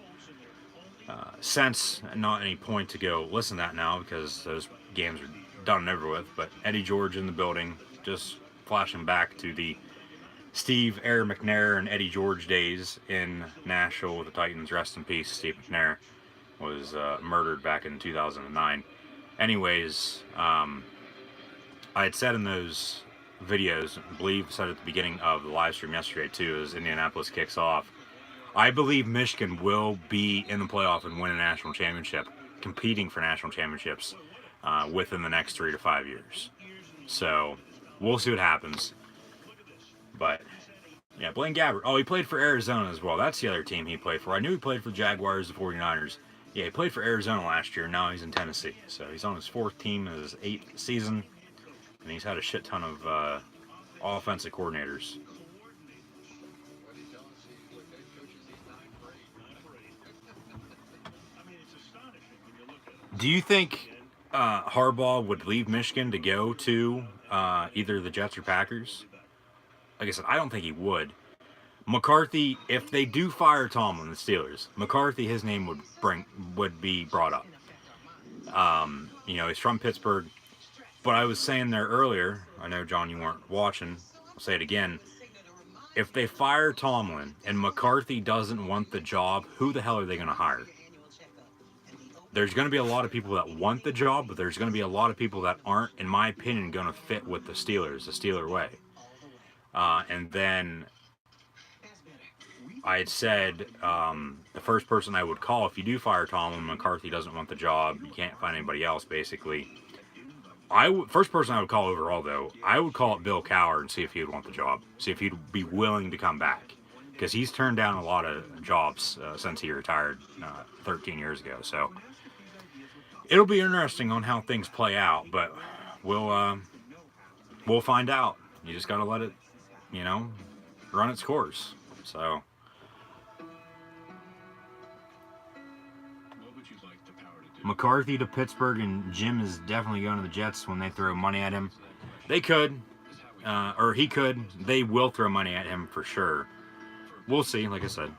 sense, not any point to go listen to that now, because those games are done and over with. But Eddie George in the building, just flashing back to the Steve Air McNair and Eddie George days in Nashville with the Titans. Rest in peace. Steve McNair was murdered back in 2009. Anyways, I had said in those videos, I believe said at the beginning of the live stream yesterday too, as Indianapolis kicks off, I believe Michigan will be in the playoff and win a national championship, competing for national championships within the next 3 to 5 years. So we'll see what happens. But yeah, Blaine Gabbert. Oh, he played for Arizona as well. That's the other team he played for. I knew he played for the Jaguars, the 49ers. Yeah, he played for Arizona last year. Now he's in Tennessee. So he's on his 4th team in his 8th season. And he's had a shit ton of offensive coordinators. Do you think Harbaugh would leave Michigan to go to either the Jets or Packers? Like I said, I don't think he would. McCarthy, if they do fire Tomlin, the Steelers, McCarthy, his name would be brought up. He's from Pittsburgh. But I was saying there earlier, I know, John, you weren't watching, I'll say it again. If they fire Tomlin and McCarthy doesn't want the job, who the hell are they going to hire? There's going to be a lot of people that want the job, but there's going to be a lot of people that aren't, in my opinion, going to fit with the Steelers, the Steeler way. And then I had said the first person I would call if you do fire Tomlin, McCarthy doesn't want the job, you can't find anybody else, basically. First person I would call overall, though, I would call it Bill Cowher and see if he would want the job. See if he'd be willing to come back. Because he's turned down a lot of jobs since he retired 13 years ago. So it'll be interesting on how things play out. But we'll find out. You just got to let it, run its course. So... McCarthy to Pittsburgh, and Jim is definitely going to the Jets when they throw money at him. They could, or he could. They will throw money at him for sure. We'll see, like I said.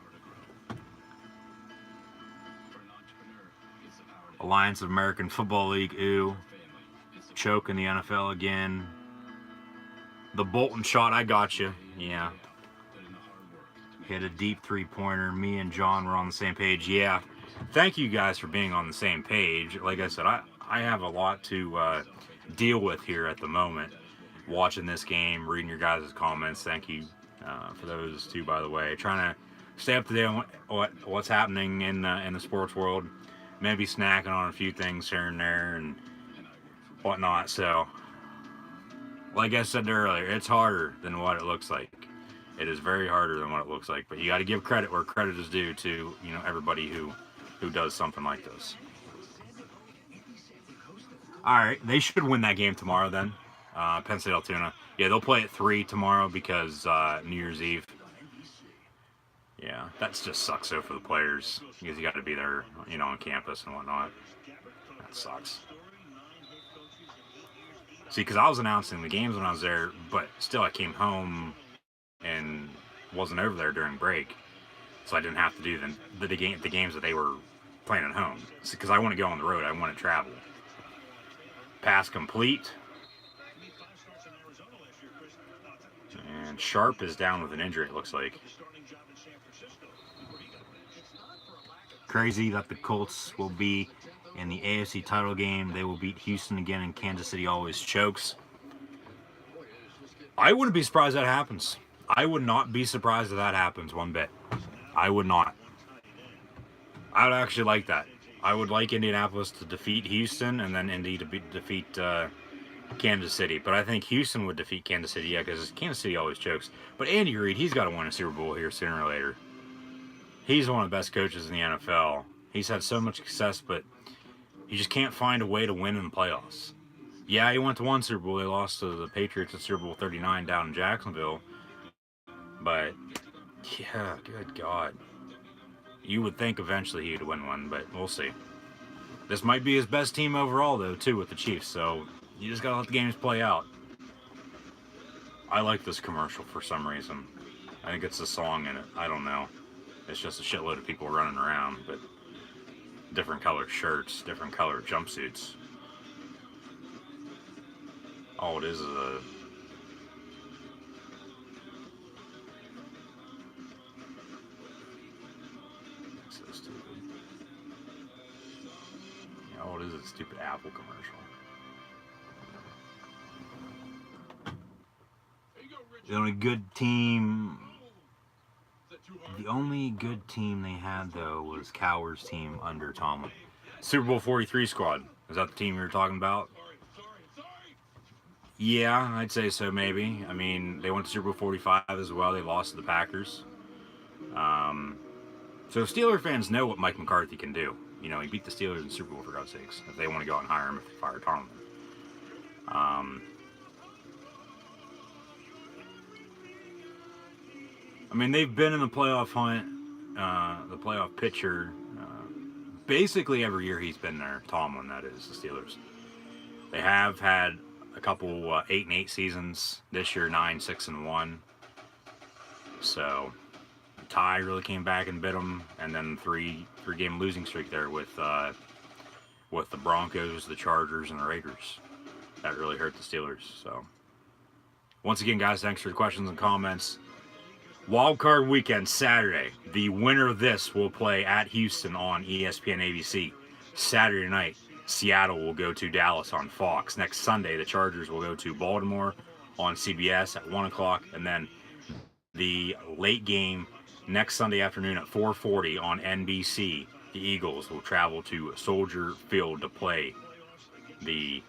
Alliance of American Football League, ooh. Choke in the NFL again. The Bolton shot, I got you. Yeah. Hit a deep three-pointer. Me and John were on the same page. Yeah. Thank you guys for being on the same page. Like I said, I have a lot to deal with here at the moment. Watching this game, reading your guys' comments. Thank you for those too, by the way. Trying to stay up to date on what's happening in the sports world. Maybe snacking on a few things here and there and whatnot. So, like I said earlier, it's harder than what it looks like. It is very harder than what it looks like. But you got to give credit where credit is due to everybody who does something like this. All right, they should win that game tomorrow then. Penn State Altoona. Yeah, they'll play at 3 tomorrow because New Year's Eve. Yeah, that just sucks though for the players because you got to be there, on campus and whatnot. That sucks. See, because I was announcing the games when I was there, but still I came home and wasn't over there during break, so I didn't have to do the games that they were playing at home. Because I want to go on the road, I want to travel. Pass complete. And Sharp is down with an injury, it looks like. Crazy that the Colts will be in the AFC title game. They will beat Houston again, and Kansas City always chokes. I wouldn't be surprised that happens. I would not be surprised if that happens one bit. I would not. I would actually like that. I would like Indianapolis to defeat Houston and then Indy to defeat Kansas City. But I think Houston would defeat Kansas City, yeah, because Kansas City always chokes. But Andy Reid, he's got to win a Super Bowl here sooner or later. He's one of the best coaches in the NFL. He's had so much success, but he just can't find a way to win in the playoffs. Yeah, he went to one Super Bowl. They lost to the Patriots at Super Bowl 39 down in Jacksonville. But, yeah, good God. You would think eventually he would win one, but we'll see. This might be his best team overall, though, too, with the Chiefs. So you just got to let the games play out. I like this commercial for some reason. I think it's a song in it. I don't know. It's just a shitload of people running around, but different colored shirts, different colored jumpsuits. All it is a... So stupid. Yeah, all it is a stupid Apple commercial. The only good team they had, though, was Cowher's team under Tomlin. Super Bowl 43 squad. Is that the team you were talking about? Yeah, I'd say so, maybe. I mean, they went to Super Bowl 45 as well. They lost to the Packers. So Steeler fans know what Mike McCarthy can do. You know, he beat the Steelers in the Super Bowl, for God's sakes, if they want to go out and hire him if they fire Tomlin. I mean, they've been in the playoff hunt, the playoff picture, basically every year he's been there. Tomlin, that is, the Steelers. They have had a couple 8-8 seasons. This year, 9-6-1. So, tie really came back and bit them, and then three-game losing streak there with the Broncos, the Chargers, and the Raiders. That really hurt the Steelers. So, once again, guys, thanks for the questions and comments. Wild Card Weekend, Saturday. The winner of this will play at Houston on ESPN ABC. Saturday night, Seattle will go to Dallas on Fox. Next Sunday, the Chargers will go to Baltimore on CBS at 1 o'clock. And then the late game next Sunday afternoon at 4:40 on NBC. The Eagles will travel to Soldier Field to play the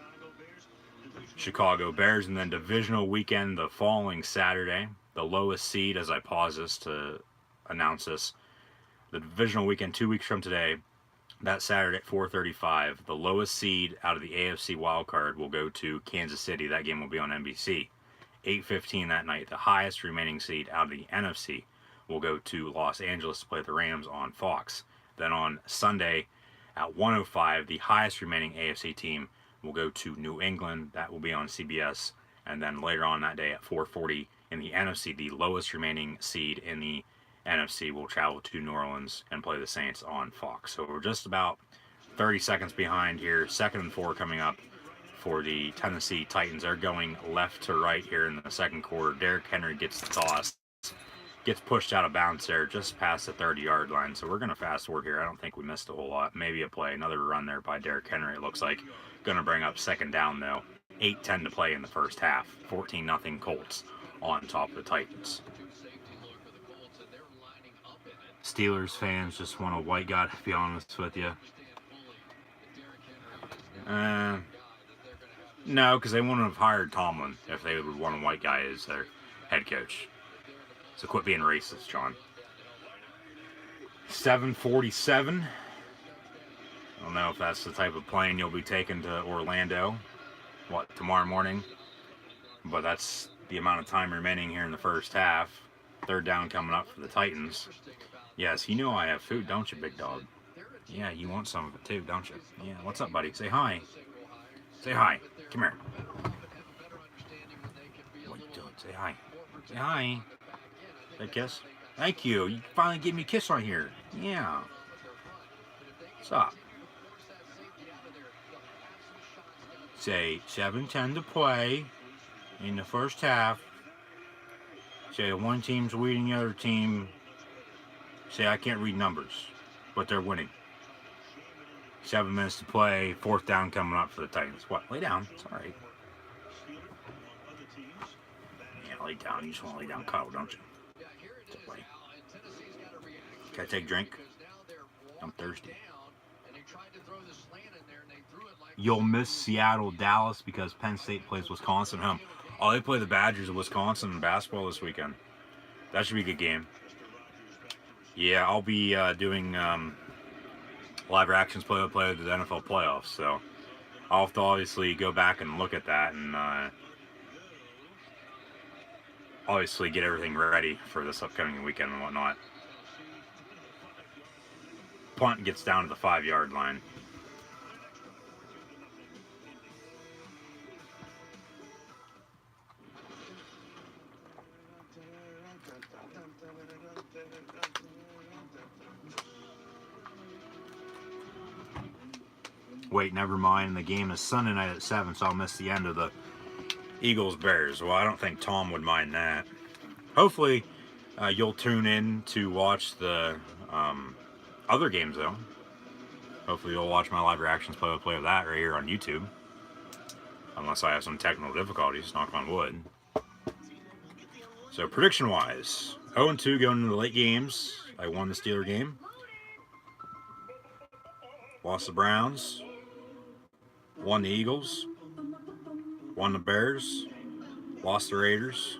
Chicago Bears. And then divisional weekend the following Saturday. The lowest seed, as I pause this to announce this, the divisional weekend 2 weeks from today, that Saturday at 4:35, the lowest seed out of the AFC wildcard will go to Kansas City. That game will be on NBC. 8:15 that night, the highest remaining seed out of the NFC will go to Los Angeles to play the Rams on Fox. Then on Sunday at 1:05, the highest remaining AFC team will go to New England. That will be on CBS. And then later on that day at 4:40, in the NFC, the lowest remaining seed in the NFC will travel to New Orleans and play the Saints on Fox. So we're just about 30 seconds behind here. 2nd and 4 coming up for the Tennessee Titans. They're going left to right here in the second quarter. Derrick Henry gets the toss, gets pushed out of bounds there just past the 30-yard line. So we're going to fast forward here. I don't think we missed a whole lot. Maybe a play. Another run there by Derrick Henry, it looks like. Going to bring up 2nd down, though. 8:10 to play in the first half. 14-0 Colts on top of the Titans. Steelers fans just want a white guy, to be honest with you. No, because they wouldn't have hired Tomlin if they would want a white guy as their head coach. So quit being racist, John. 7:47. I don't know if that's the type of plane you'll be taking to Orlando, tomorrow morning. But that's the amount of time remaining here in the first half. 3rd down coming up for the Titans. Yes, you know I have food, don't you, big dog? Yeah, you want some of it too, don't you? Yeah, what's up, buddy? Say hi. Say hi. Come here. Hi. Say hi. That kiss? Thank you. You finally gave me a kiss on here. Yeah. What's up? Say 7:10 to play in the first half. Say one team's leading the other team. Say I can't read numbers, but they're winning. 7 minutes to play. 4th down coming up for the Titans. What? Lay down. It's all right. Yeah, lay down. You just want to lay down, cuddle, don't you? Can I take a drink? I'm thirsty. You'll miss Seattle, Dallas because Penn State plays Wisconsin home. Oh, they play the Badgers of Wisconsin in basketball this weekend. That should be a good game. Yeah, I'll be doing live reactions play-by-play of the NFL playoffs, so I'll have to obviously go back and look at that and obviously get everything ready for this upcoming weekend and whatnot. Punt gets down to the 5-yard line. Wait, never mind. The game is Sunday night at 7, so I'll miss the end of the Eagles-Bears. Well, I don't think Tom would mind that. Hopefully, you'll tune in to watch the other games, though. Hopefully, you'll watch my live reactions play-by-play of that right here on YouTube. Unless I have some technical difficulties, knock on wood. So, prediction-wise, 0-2 going into the late games. I won the Steeler game. Lost the Browns. Won the Eagles. Won the Bears. Lost the Raiders.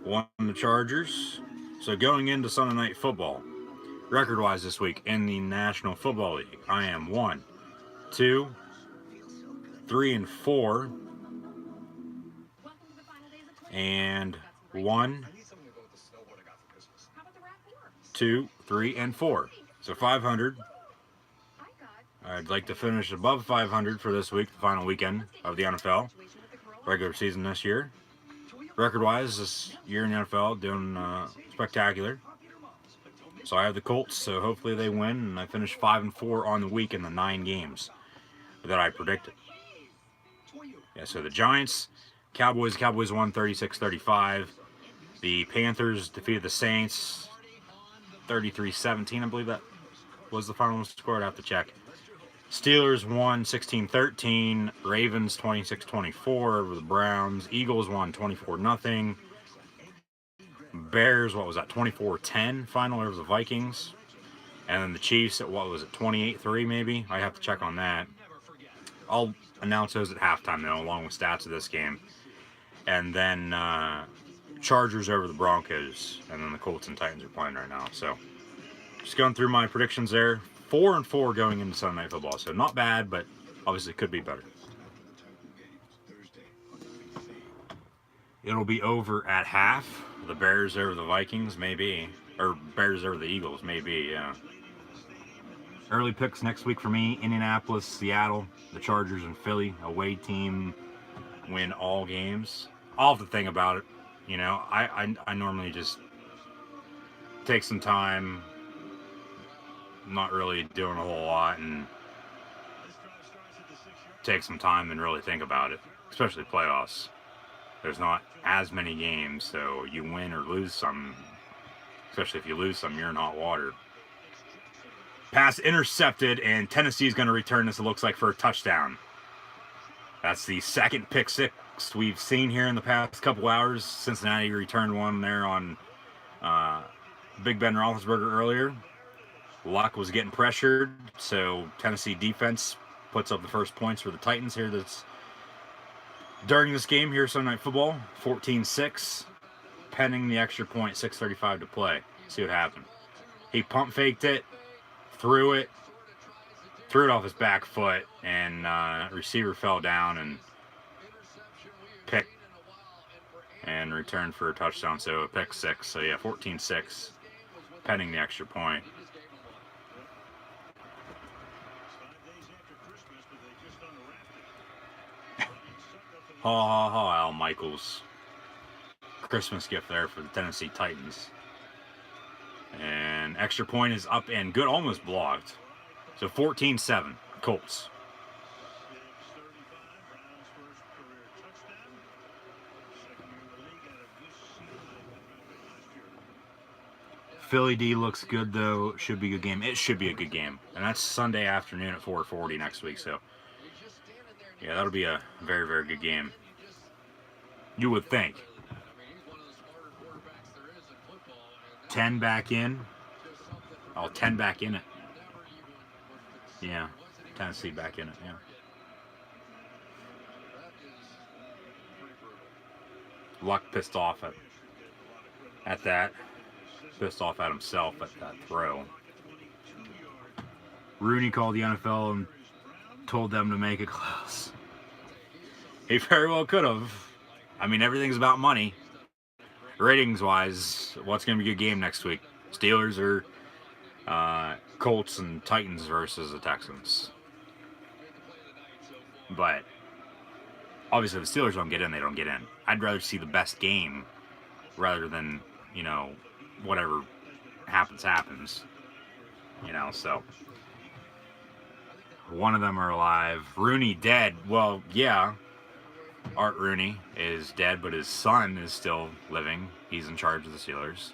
Won the Chargers. So going into Sunday Night Football, record-wise this week in the National Football League, I am 1, 2, 3, and 4. And 1, 2, 3, and 4. So 500. I'd like to finish above 500 for this week, the final weekend of the NFL regular season this year. Record-wise, this year in the NFL, doing spectacular. So I have the Colts, so hopefully they win, and I finish 5-4 on the week in the 9 games that I predicted. Yeah, so the Giants, Cowboys won 36-35. The Panthers defeated the Saints 33-17, I believe that was the final score. I'd have to check. Steelers won 16-13. Ravens 26-24 over the Browns. Eagles won 24-0. Bears, what was that, 24-10 final over the Vikings. And then the Chiefs at, what was it, 28-3 maybe? I have to check on that. I'll announce those at halftime, though, along with stats of this game. And then Chargers over the Broncos. And then the Colts and Titans are playing right now. So just going through my predictions there. 4-4 going into Sunday Night Football. So not bad, but obviously could be better. It'll be over at half. The Bears over the Vikings, maybe. Or Bears over the Eagles, maybe, yeah. Early picks next week for me. Indianapolis, Seattle, the Chargers, and Philly. Away team win all games. I'll have to think about it. You know, I normally just take some time, not really doing a whole lot, and take some time and really think about it, especially playoffs. There's not as many games, so you win or lose some, especially if you lose some, you're in hot water. Pass intercepted, and Tennessee's going to return this, it looks like, for a touchdown. That's the second pick six we've seen here in the past couple hours. Cincinnati returned one there on Big Ben Roethlisberger earlier. Luck was getting pressured, so Tennessee defense puts up the first points for the Titans here during this game here, Sunday Night Football. 14-6, pending the extra point, 6:35 to play. See what happened. He pump faked it, threw it off his back foot, and receiver fell down and picked and returned for a touchdown. So a pick six. So yeah, 14-6, pending the extra point. Ha ha ha, Al Michaels. Christmas gift there for the Tennessee Titans. And extra point is up and good, almost blocked. So 14-7, Colts. Philly D looks good, though. Should be a good game. It should be a good game. And that's Sunday afternoon at 4:40 next week. So, yeah, that'll be a very, very good game. You would think. 10 back in. Oh, 10 back in it. Yeah, Tennessee back in it, yeah. Luck pissed off at that. Pissed off at himself at that throw. Rooney called the NFL and told them to make it close. He very well could have. I mean, everything's about money. Ratings-wise, what's going to be a good game next week? Steelers or Colts and Titans versus the Texans? But obviously, if the Steelers don't get in, they don't get in. I'd rather see the best game rather than, you know, whatever happens. You know, so one of them are alive. Rooney dead. Well, yeah. Art Rooney is dead, but his son is still living. He's in charge of the Steelers.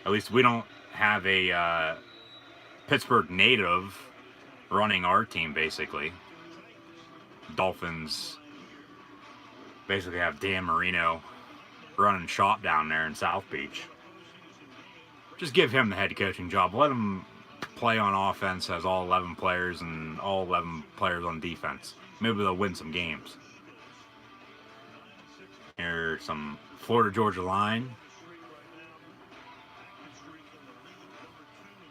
At least we don't have a Pittsburgh native running our team, basically. Dolphins basically have Dan Marino running shop down there in South Beach. Just give him the head coaching job. Let him play on offense as all 11 players and all 11 players on defense. Maybe they'll win some games. Here's some Florida-Georgia line.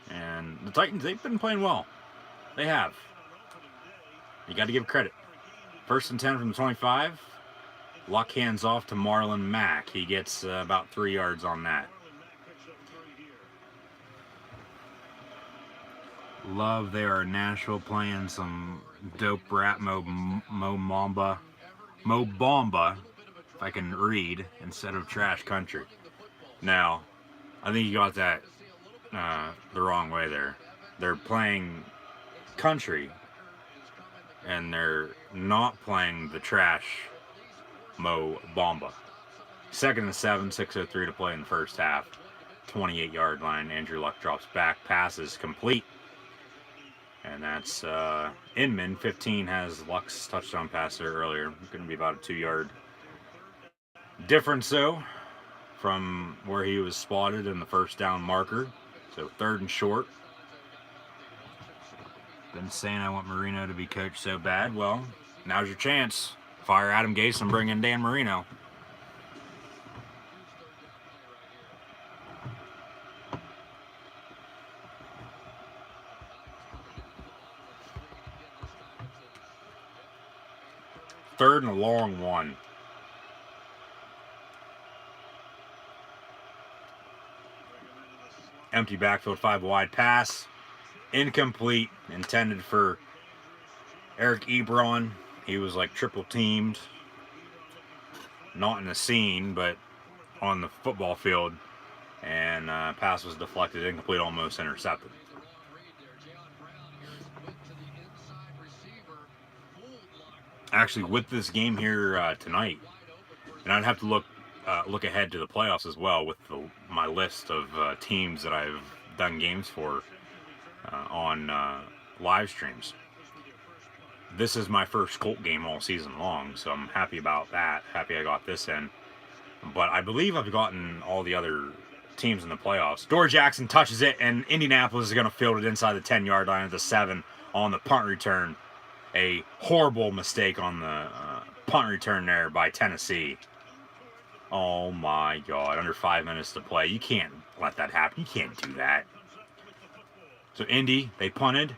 And the Titans, they've been playing well. They have. You got to give credit. 1st and 10 from the 25. Luck hands off to Marlon Mack. He gets about 3 yards on that. Love they are in Nashville playing some dope rap Mo Bamba, if I can read, instead of trash country. Now, I think you got that the wrong way there. They're playing country, and they're not playing the trash Mo Bamba. 2nd and 7, 6:03 to play in the first half. 28-yard line. Andrew Luck drops back. Pass is complete. And that's Inman. 15 has Luck's touchdown pass there earlier. Going to be about a 2-yard difference, though, from where he was spotted in the first down marker. So 3rd and short. Been saying I want Marino to be coached so bad. Well, now's your chance. Fire Adam Gase and bring in Dan Marino. Third and a long one. Empty backfield, 5 wide pass. Incomplete. Intended for Eric Ebron. He was like triple teamed. Not in the scene, but on the football field. And pass was deflected, incomplete, almost intercepted. Actually, with this game here tonight, and I'd have to look ahead to the playoffs as well with my list of teams that I've done games for on live streams. This is my first Colt game all season long, so I'm happy about that. Happy I got this in. But I believe I've gotten all the other teams in the playoffs. Dory Jackson touches it, and Indianapolis is going to field it inside the 10-yard line at the 7 on the punt return. A horrible mistake on the punt return there by Tennessee. Oh my God, under 5 minutes to play. You can't let that happen. You can't do that. So Indy, they punted.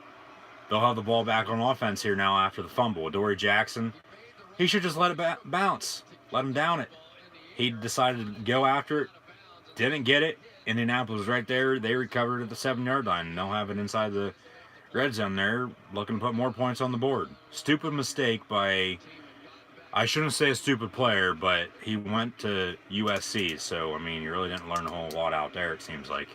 They'll have the ball back on offense here now after the fumble. Dory Jackson, he should just let it bounce. Let him down it. He decided to go after it. Didn't get it. Indianapolis was right there. They recovered at the 7-yard line. And they'll have it inside the red zone there, looking to put more points on the board. Stupid mistake by I shouldn't say a stupid player, but he went to USC, so I mean, you really didn't learn a whole lot out there. It seems like.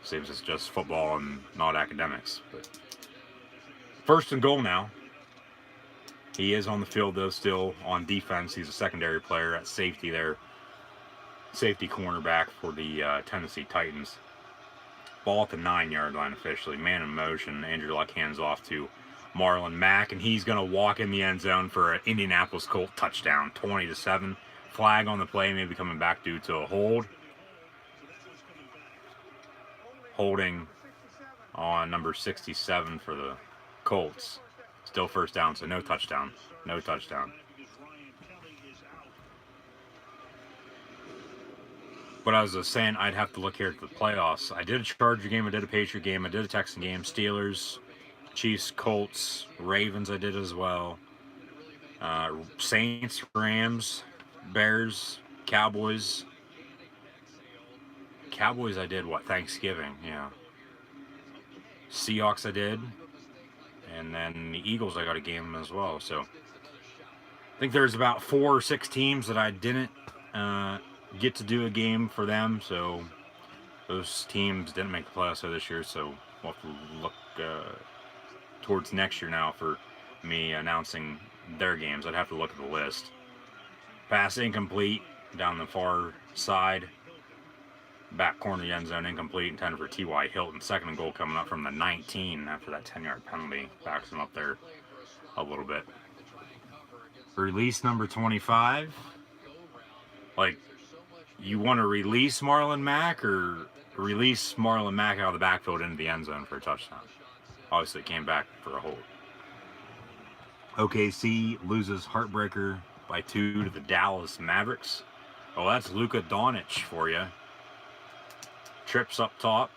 Seems it's just football and not academics. But first and goal now. He is on the field though, still on defense. He's a secondary player at safety there. Safety cornerback for the Tennessee Titans. Ball at the 9-yard line officially. Man in motion. Andrew Luck hands off to Marlon Mack, and he's going to walk in the end zone for an Indianapolis Colts touchdown. 20-7. Flag on the play, maybe coming back due to a hold. Holding on number 67 for the Colts. Still first down, so no touchdown. No touchdown. But I was saying, I'd have to look here at the playoffs. I did a Charger game, I did a Patriot game, I did a Texan game, Steelers, Chiefs, Colts, Ravens I did as well. Saints, Rams, Bears, Cowboys. Cowboys I did, what, Thanksgiving, yeah. Seahawks I did. And then the Eagles I got a game as well. So I think there's about 4 or 6 teams that I didn't get to do a game for them. So those teams didn't make the playoffs this year. So we'll have to look towards next year now for me announcing their games. I'd have to look at the list. Pass incomplete down the far side. Back corner of the end zone incomplete, intended for T.Y. Hilton. Second and goal coming up from the 19 after that 10-yard penalty. Backs him up there a little bit. Release number 25. Like, you want to release Marlon Mack or release Marlon Mack out of the backfield into the end zone for a touchdown? Obviously, it came back for a hold. OKC loses heartbreaker by 2 to the Dallas Mavericks. Oh, that's Luka Doncic for you. Trips up top,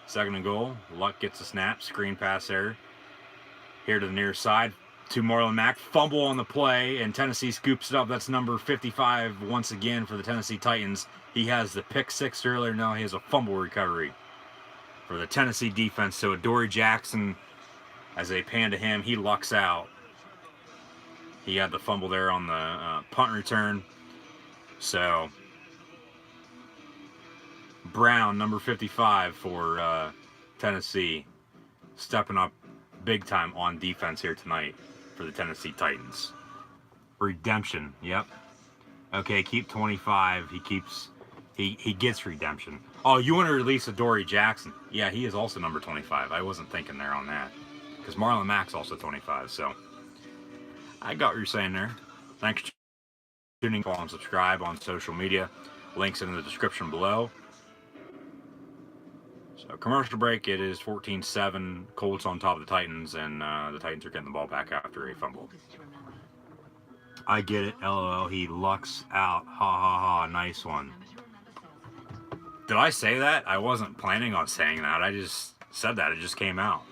second and goal. Luck gets a snap, screen pass there. Here to the near side to Marlon Mack. Fumble on the play, and Tennessee scoops it up. That's number 55 once again for the Tennessee Titans. He has the pick 6 earlier. Now he has a fumble recovery for the Tennessee defense. So Adoree Jackson, as they pan to him, he lucks out. He had the fumble there on the punt return. So Brown, number 55 for Tennessee, stepping up big time on defense here tonight for the Tennessee Titans. Redemption, yep. Okay, keep 25. He gets redemption. Oh, you want to release Adoree Jackson? Yeah, he is also number 25. I wasn't thinking there on that because Marlon Mack's also 25. So I got what you're saying there. Thanks for tuning in. Follow and subscribe on social media. Links in the description below. So commercial break, it is 14-7, Colts on top of the Titans, and the Titans are getting the ball back after a fumble. I get it, LOL, he lucks out, ha ha ha, nice one. Did I say that? I wasn't planning on saying that, I just said that, it just came out.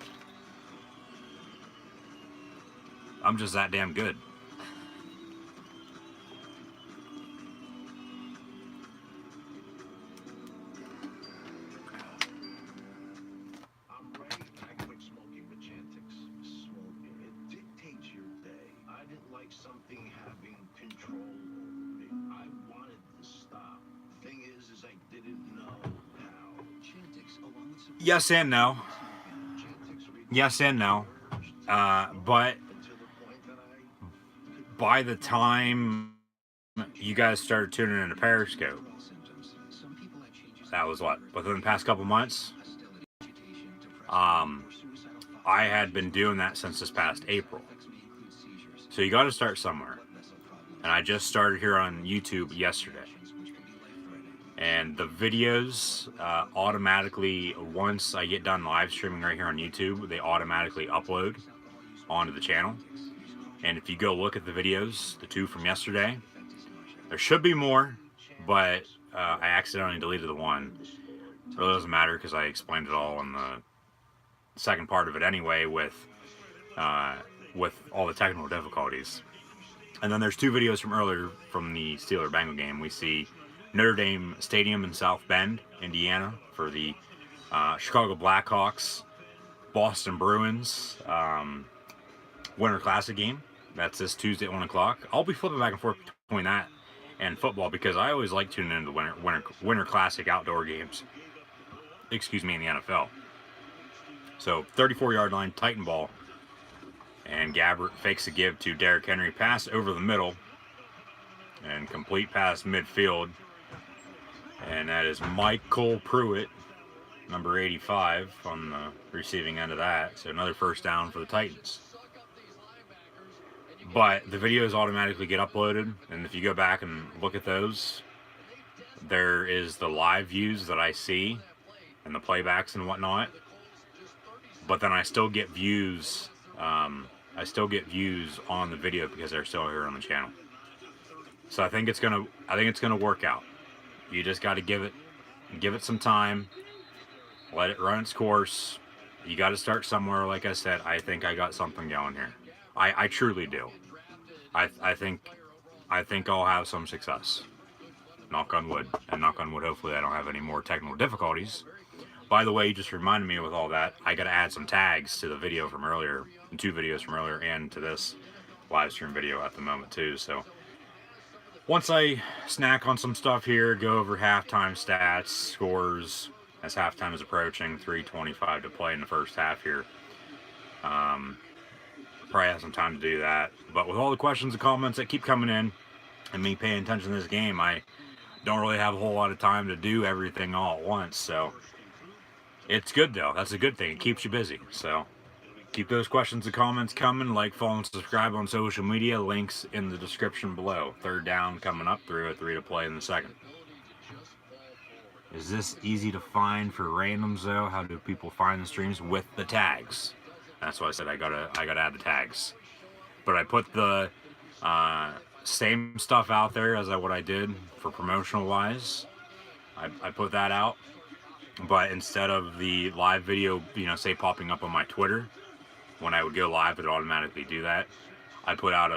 I'm just that damn good. Something having control over me. I wanted to stop. Thing is I didn't know how. Yes and no. Yes and no. But by the time you guys started tuning into Periscope, that was what? Within the past couple months? I had been doing that since this past April. So you got to start somewhere. And I just started here on YouTube yesterday. And the videos automatically, once I get done live streaming right here on YouTube, they automatically upload onto the channel. And if you go look at the videos, the 2 from yesterday, there should be more, but I accidentally deleted the one. It really doesn't matter because I explained it all in the second part of it anyway with all the technical difficulties. And then there's 2 videos from earlier from the Steeler-Bengal game. We see Notre Dame Stadium in South Bend, Indiana, for the Chicago Blackhawks, Boston Bruins Winter Classic game. That's this Tuesday at 1 o'clock. I'll be flipping back and forth between that and football because I always like tuning into the winter classic outdoor games. Excuse me, in the NFL. So 34-yard line, Titan ball. And Gabbert fakes a give to Derrick Henry. Pass over the middle. And complete pass midfield. And that is Michael Pruitt, number 85, on the receiving end of that. So another first down for the Titans. But the videos automatically get uploaded. And if you go back and look at those, there is the live views that I see and the playbacks and whatnot. But then I still get views. I still get views on the video because they're still here on the channel. So I think it's gonna work out. You just got to give it some time. Let it run its course. You got to start somewhere. Like I said, I think I got something going here. I truly do. I think I'll have some success. Knock on wood. And knock on wood, hopefully I don't have any more technical difficulties. By the way, you just reminded me with all that, I got to add some tags to the video from earlier, 2 videos from earlier, and to this live stream video at the moment too. So once I snack on some stuff here, go over halftime stats, scores, as halftime is approaching, 3:25 to play in the first half here. Probably have some time to do that. But with all the questions and comments that keep coming in, and me paying attention to this game, I don't really have a whole lot of time to do everything all at once. So it's good though. That's a good thing. It keeps you busy. So keep those questions and comments coming. Like, follow, and subscribe on social media. Links in the description below. Third down coming up through a 3 to play in the second. Is this easy to find for randoms though? How do people find the streams? With the tags. That's why I said I gotta add the tags. But I put the same stuff out there as what I did for promotional wise. I put that out. But instead of the live video, say popping up on my Twitter, when I would go live, it would automatically do that. I put out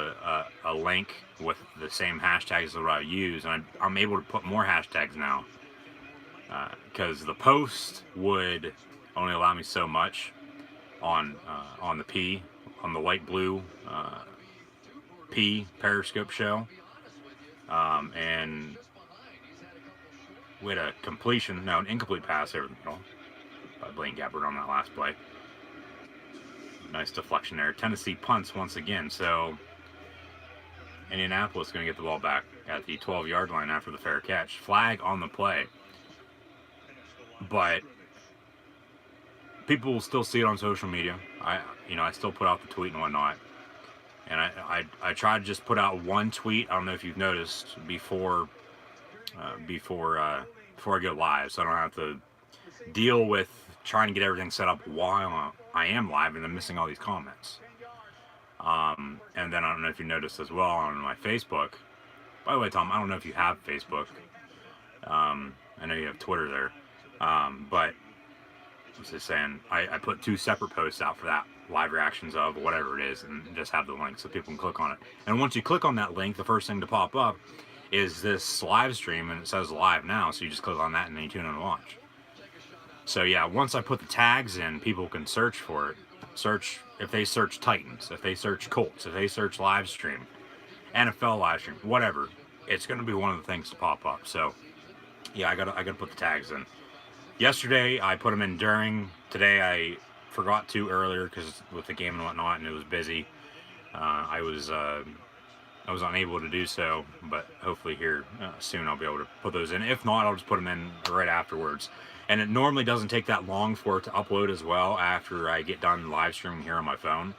a link with the same hashtags that I use, and I'm able to put more hashtags now. Because the post would only allow me so much on the P, on the light blue P Periscope show. And we had an incomplete pass over the middle by Blaine Gabbert on that last play. Nice deflection there. Tennessee punts once again, so Indianapolis is going to get the ball back at the 12-yard line after the fair catch. Flag on the play. But people will still see it on social media. I still put out the tweet and whatnot. And I try to just put out one tweet. I don't know if you've noticed before I go live, so I don't have to deal with trying to get everything set up while I am live and then missing all these comments. And then I don't know if you noticed as well on my Facebook. By the way, Tom, I don't know if you have Facebook. I know you have Twitter there. But I was just saying, I put 2 separate posts out for that, live reactions of whatever it is, and just have the link so people can click on it. And once you click on that link, the first thing to pop up is this live stream, and it says live now, so you just click on that and then you tune in and watch. So yeah, once I put the tags in, people can search for it. Search, if they search Titans, if they search Colts, if they search live stream, NFL live stream, whatever, it's going to be one of the things to pop up. So yeah, I gotta put the tags in. Yesterday I put them in during. Today I forgot to earlier because with the game and whatnot, and it was busy. I was unable to do so, but hopefully here soon I'll be able to put those in. If not, I'll just put them in right afterwards. And it normally doesn't take that long for it to upload as well after I get done live streaming here on my phone.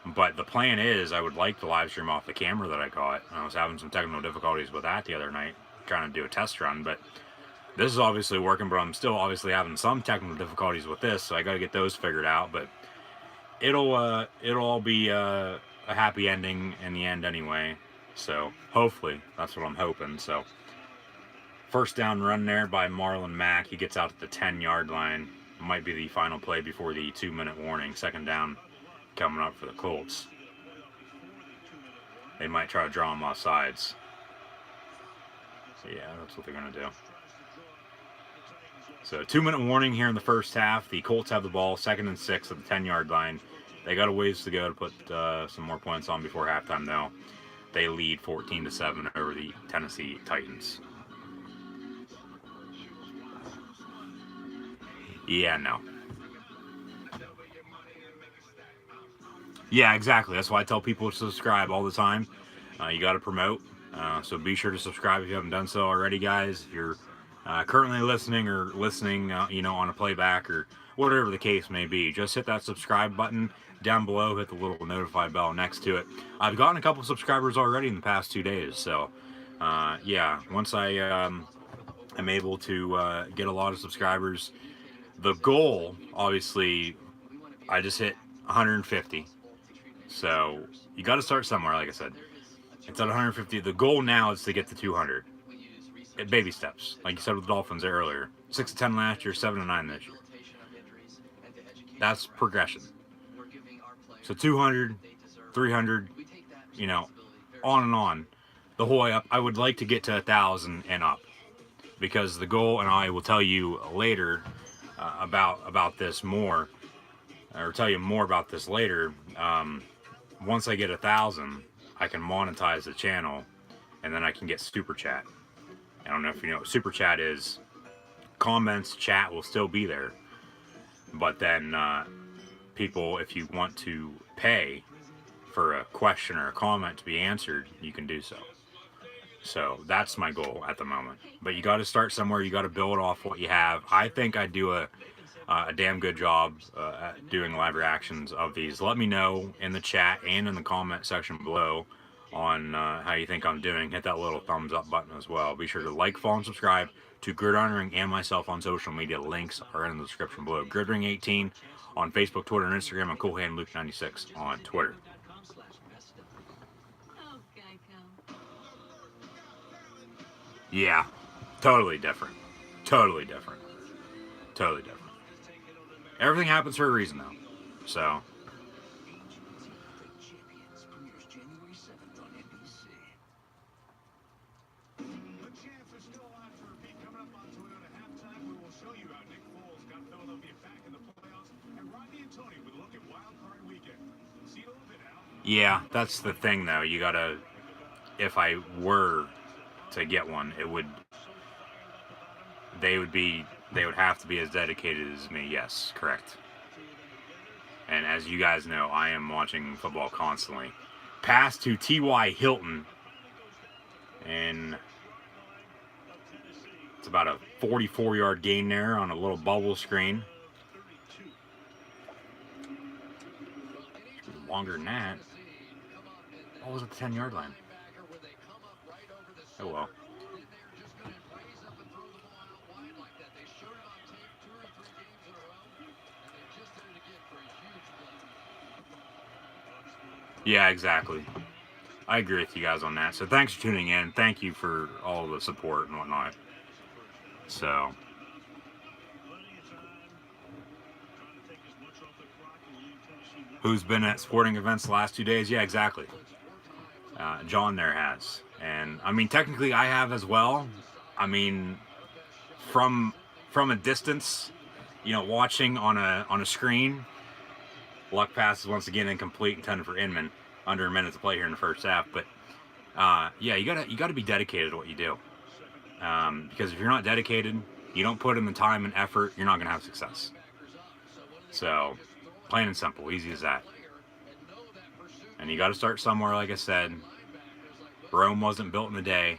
But the plan is I would like to live stream off the camera that I got. I was having some technical difficulties with that the other night, trying to do a test run, but this is obviously working, but I'm still obviously having some technical difficulties with this, so I got to get those figured out. But it'll all be a happy ending in the end anyway. So hopefully, that's what I'm hoping. So first down run there by Marlon Mack. He gets out at the 10-yard line. Might be the final play before the 2-minute warning. Second down coming up for the Colts. They might try to draw him off sides. So yeah, that's what they're going to do. So 2-minute warning here in the first half. The Colts have the ball, 2nd and 6 at the 10-yard line. They got a ways to go to put some more points on before halftime, though. They lead 14-7 over the Tennessee Titans. Yeah, no. Yeah, exactly. That's why I tell people to subscribe all the time. You got to promote. So be sure to subscribe if you haven't done so already, guys. If you're currently listening or listening, on a playback or whatever the case may be, just hit that subscribe button down below. Hit the little notify bell next to it. I've gotten a couple subscribers already in the past 2 days. So, yeah, once I am able to get a lot of subscribers, the goal, obviously, I just hit 150. So you got to start somewhere, like I said. It's at 150. The goal now is to get to 200. Baby steps, like you said with the Dolphins earlier. 6-10 last year, 7-9 this year. That's progression. So 200, 300, on and on. The whole way up. I would like to get to 1,000 and up, because the goal, and I will tell you later about this more, or tell you more about this later. Once I get 1,000, I can monetize the channel, and then I can get super chat. I don't know if you know what super chat is. Comments, chat will still be there, but then people, if you want to pay for a question or a comment to be answered, you can do so. So that's my goal at the moment. But you got to start somewhere. You got to build off what you have. I think I do a damn good job at doing live reactions of these. Let me know in the chat and in the comment section below on how you think I'm doing. Hit that little thumbs up button as well. Be sure to like, follow, and subscribe to Gridironing and myself on social media. Links are in the description below. Gridring18 on Facebook, Twitter, and Instagram, and CoolHandLuke96 on Twitter. Yeah, totally different. Totally different. Totally different. Everything happens for a reason, though. So. Yeah, that's the thing, though. You gotta. If I were to get one, they would have to be as dedicated as me. Yes, correct. And as you guys know, I am watching football constantly. Pass to T.Y. Hilton, and it's about a 44-yard gain there on a little bubble screen. Longer than that. What was at the 10-yard line? Oh well. Yeah, exactly. I agree with you guys on that. So thanks for tuning in. Thank you for all the support and whatnot. So. Who's been at sporting events the last 2 days? Yeah, exactly. John there has. And, I mean, technically I have as well. I mean, from a distance, watching on a screen. Luck pass is once again incomplete, intended for Inman. Under a minute to play here in the first half. But, yeah, you gotta be dedicated to what you do. Because if you're not dedicated, you don't put in the time and effort, you're not going to have success. So, plain and simple, easy as that. And you got to start somewhere, like I said. Rome wasn't built in a day.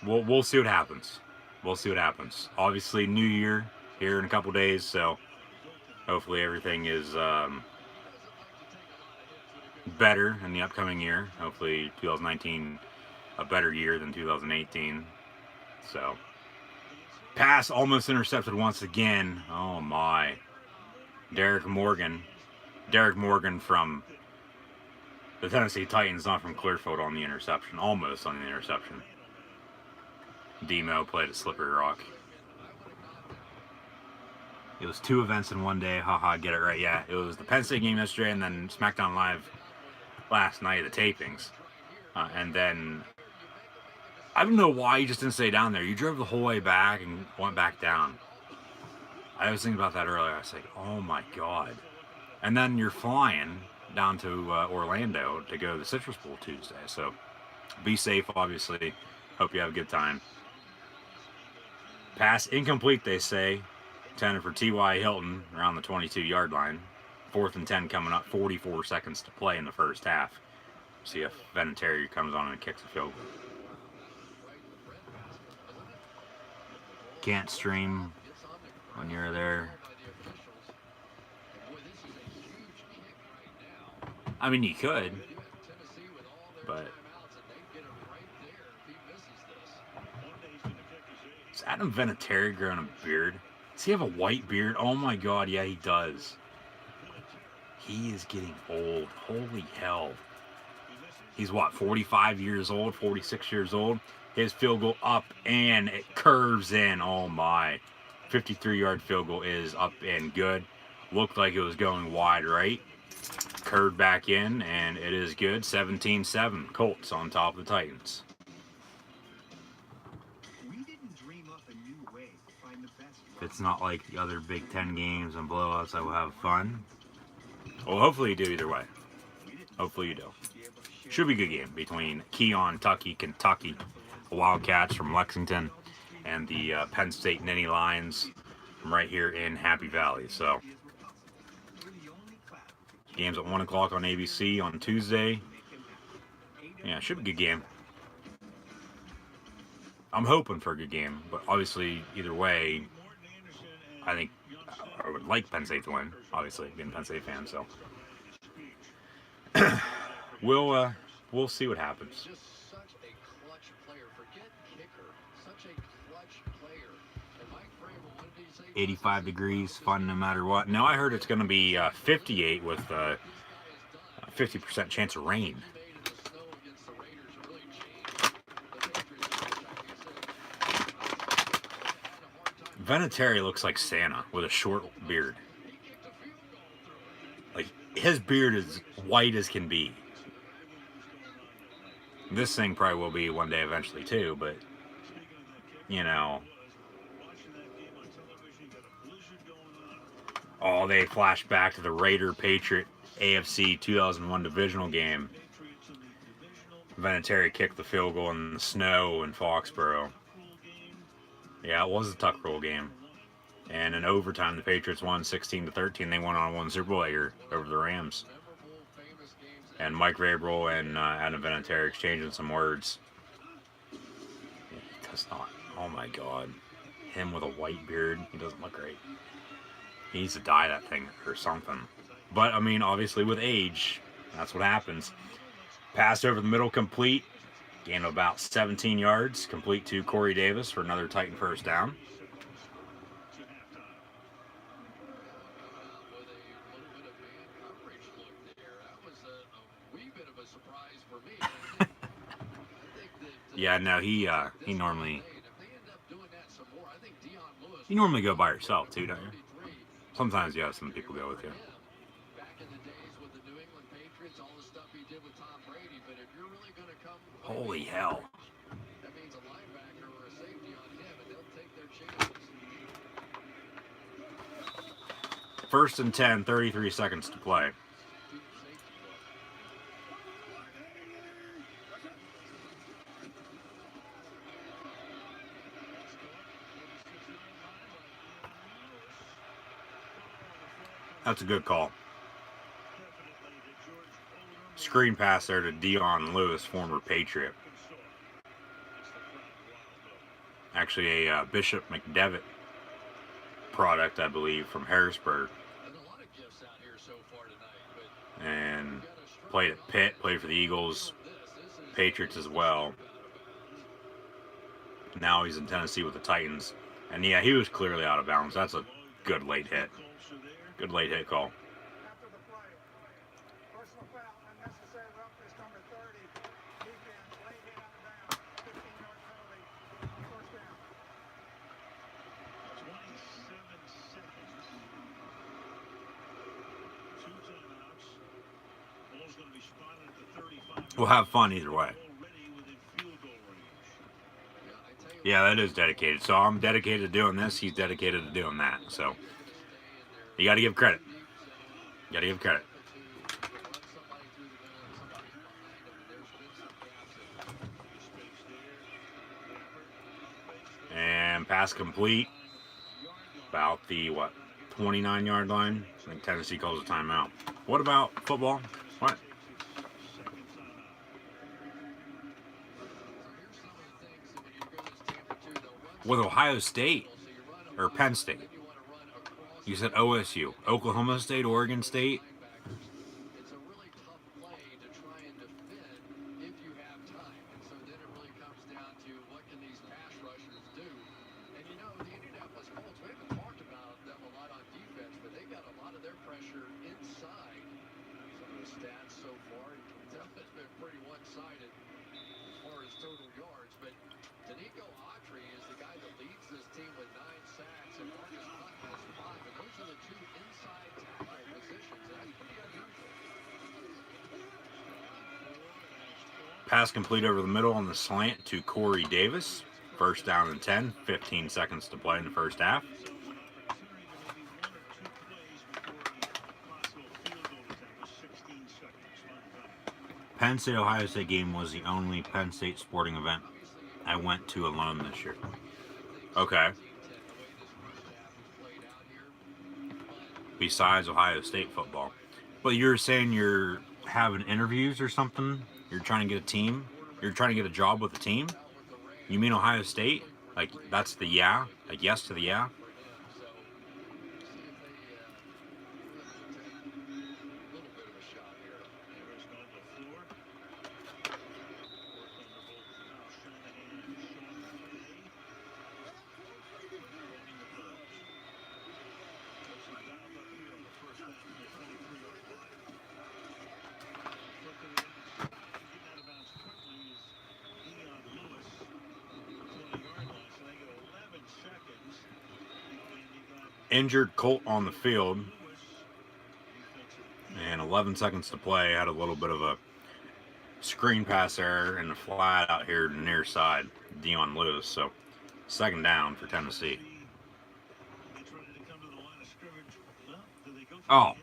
We'll see what happens. We'll see what happens. Obviously, New Year here in a couple days, so hopefully everything is better in the upcoming year. Hopefully 2019 a better year than 2018. So, pass almost intercepted once again. Oh my. Derek Morgan from the Tennessee Titans, not from Clearfield, on the interception. Almost on the interception. Demo played at Slippery Rock. It was 2 events in one day. Haha, get it right. Yeah, it was the Penn State game yesterday and then SmackDown Live last night, the tapings. And then, I don't know why you just didn't stay down there. You drove the whole way back and went back down. I was thinking about that earlier. I was like, oh my god. And then you're flying down to Orlando to go to the Citrus Bowl Tuesday. So be safe, obviously. Hope you have a good time. Pass incomplete, they say. Intended for T.Y. Hilton around the 22-yard line. 4th and 10 coming up. 44 seconds to play in the first half. See if Vinatieri comes on and kicks a field goal. Can't stream when you're there. I mean, you could, but is Adam Vinatieri growing a beard? Does he have a white beard? Oh my god, yeah, he does. He is getting old. Holy hell. He's what, 45 years old, 46 years old? His field goal up and it curves in. Oh my. 53-yard field goal is up and good. Looked like it was going wide right. Curved back in, and it is good. 17-7. Colts on top of the Titans. If it's not like the other Big Ten games and blowouts, I will have fun. Well, hopefully you do either way. Hopefully you do. Should be a good game between Keon, Kentucky, the Wildcats from Lexington, and the Penn State Nittany Lions from right here in Happy Valley. So, games at 1 o'clock on ABC on Tuesday. Yeah, should be a good game. I'm hoping for a good game, but obviously, either way, I think I would like Penn State to win, obviously, being a Penn State fan, so. We'll see what happens. 85 degrees, fun no matter what. Now I heard it's going to be 58 with a 50% chance of rain. Vinatieri looks like Santa with a short beard. Like, his beard is white as can be. This thing probably will be one day eventually too, but, you know. Oh, they flash back to the Raider-Patriot AFC 2001 divisional game. Vinatieri kicked the field goal in the snow in Foxborough. Yeah, it was a Tuck Rule game. And in overtime, the Patriots won 16-13. They went on one Super Bowl here over the Rams. And Mike Vrabel and Adam Vinatieri exchanging some words. Yeah, he does not. Oh my God. Him with a white beard. He doesn't look great. He needs to dye that thing or something. But, I mean, obviously with age, that's what happens. Pass over the middle, complete. Gain of about 17 yards. Complete to Corey Davis for another Titan first down. Yeah, no, he normally go by yourself too, don't you? Sometimes you have some people go with you. Holy hell. First and 10, 33 seconds to play. That's a good call. Screen pass there to Dion Lewis, former Patriot. Actually a Bishop McDevitt product, I believe, from Harrisburg. And played at Pitt, played for the Eagles, Patriots as well. Now he's in Tennessee with the Titans. And yeah, he was clearly out of bounds. That's a good late hit. Good late hit call. We'll have fun either way. Yeah, that is dedicated. So I'm dedicated to doing this. He's dedicated to doing that. So you got to give credit. You got to give credit. And pass complete. About the, what, 29-yard line. I think Tennessee calls a timeout. What about football? What? With Ohio State or Penn State? You said OSU, Oklahoma State, Oregon State. Pass complete over the middle on the slant to Corey Davis. First down and 10. 15 seconds to play in the first half. Penn State Ohio State game was the only Penn State sporting event I went to alone this year. Okay. Besides Ohio State football. But you're saying you're having interviews or something? You're trying to get a team? You're trying to get a job with a team? You mean Ohio State? Like, that's the yeah? Like, yes to the yeah? Injured Colt on the field. And 11 seconds to play. Had a little bit of a screen pass error and a flat out here to the near side. Dion Lewis. So, second down for Tennessee. Oh.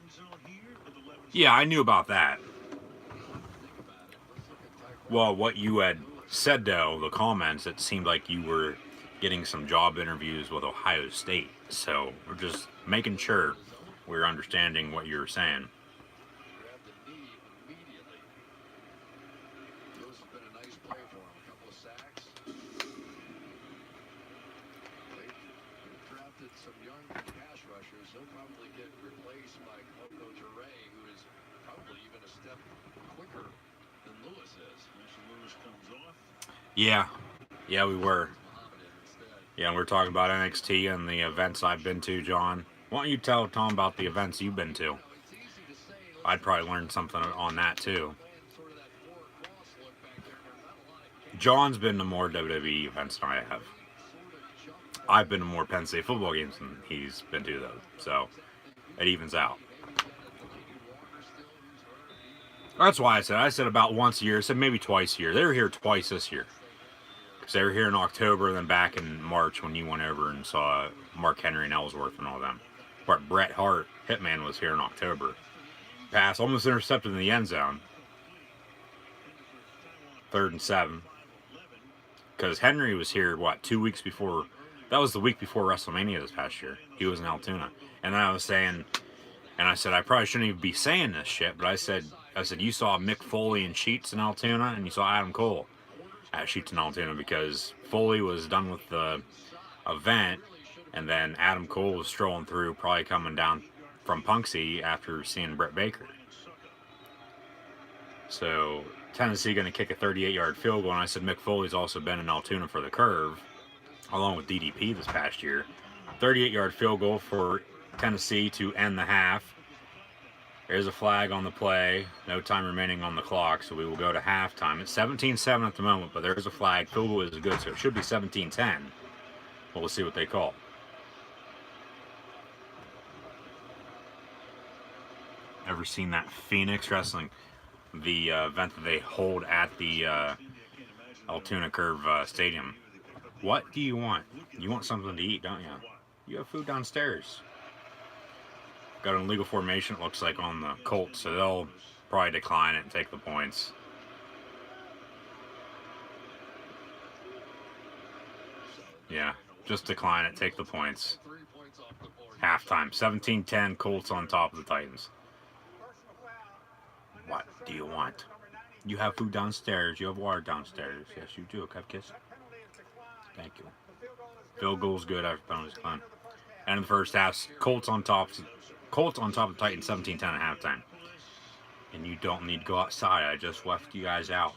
Yeah, I knew about that. Well, what you had said, though, the comments, it seemed like you were getting some job interviews with Ohio State. So we're just making sure we're understanding what you're saying. Yeah. Yeah, we were. Yeah, and we're talking about NXT and the events I've been to, John. Why don't you tell Tom about the events you've been to? I'd probably learn something on that, too. John's been to more WWE events than I have. I've been to more Penn State football games than he's been to, though. So, it evens out. That's why I said about once a year. I said maybe twice a year. They were here twice this year. They were here in October, and then back in March when you went over and saw Mark Henry and Ellsworth and all them. But Bret Hart, Hitman, was here in October. Pass almost intercepted in the end zone. 3rd and 7. Because Henry was here, 2 weeks before? That was the week before WrestleMania this past year. He was in Altoona. And then I was saying, and I said, I probably shouldn't even be saying this shit, but I said, you saw Mick Foley and Sheets in Altoona, and you saw Adam Cole at Sheets in Altoona, because Foley was done with the event, and then Adam Cole was strolling through, probably coming down from Punxsutawney after seeing Britt Baker. So Tennessee going to kick a 38-yard field goal, and I said Mick Foley's also been in Altoona for the curve, along with DDP this past year. 38-yard field goal for Tennessee to end the half. There's a flag on the play. No time remaining on the clock, so we will go to halftime. It's 17-7 at the moment, but there's a flag. Field goal is good, so it should be 17-10. We'll see what they call. Ever seen that Phoenix Wrestling? The event that they hold at the Altoona Curve Stadium. What do you want? You want something to eat, don't you? You have food downstairs. Got an illegal formation, it looks like, on the Colts, so they'll probably decline it and take the points. Yeah, just decline it, take the points. Halftime, 17-10, Colts on top of the Titans. What do you want? You have food downstairs. You have water downstairs. Yes, you do. Cupcakes. Thank you. Field goal's good after penalties decline. And in the first half, Colts on top of the Titans, 17-10 at halftime. And you don't need to go outside. I just left you guys out.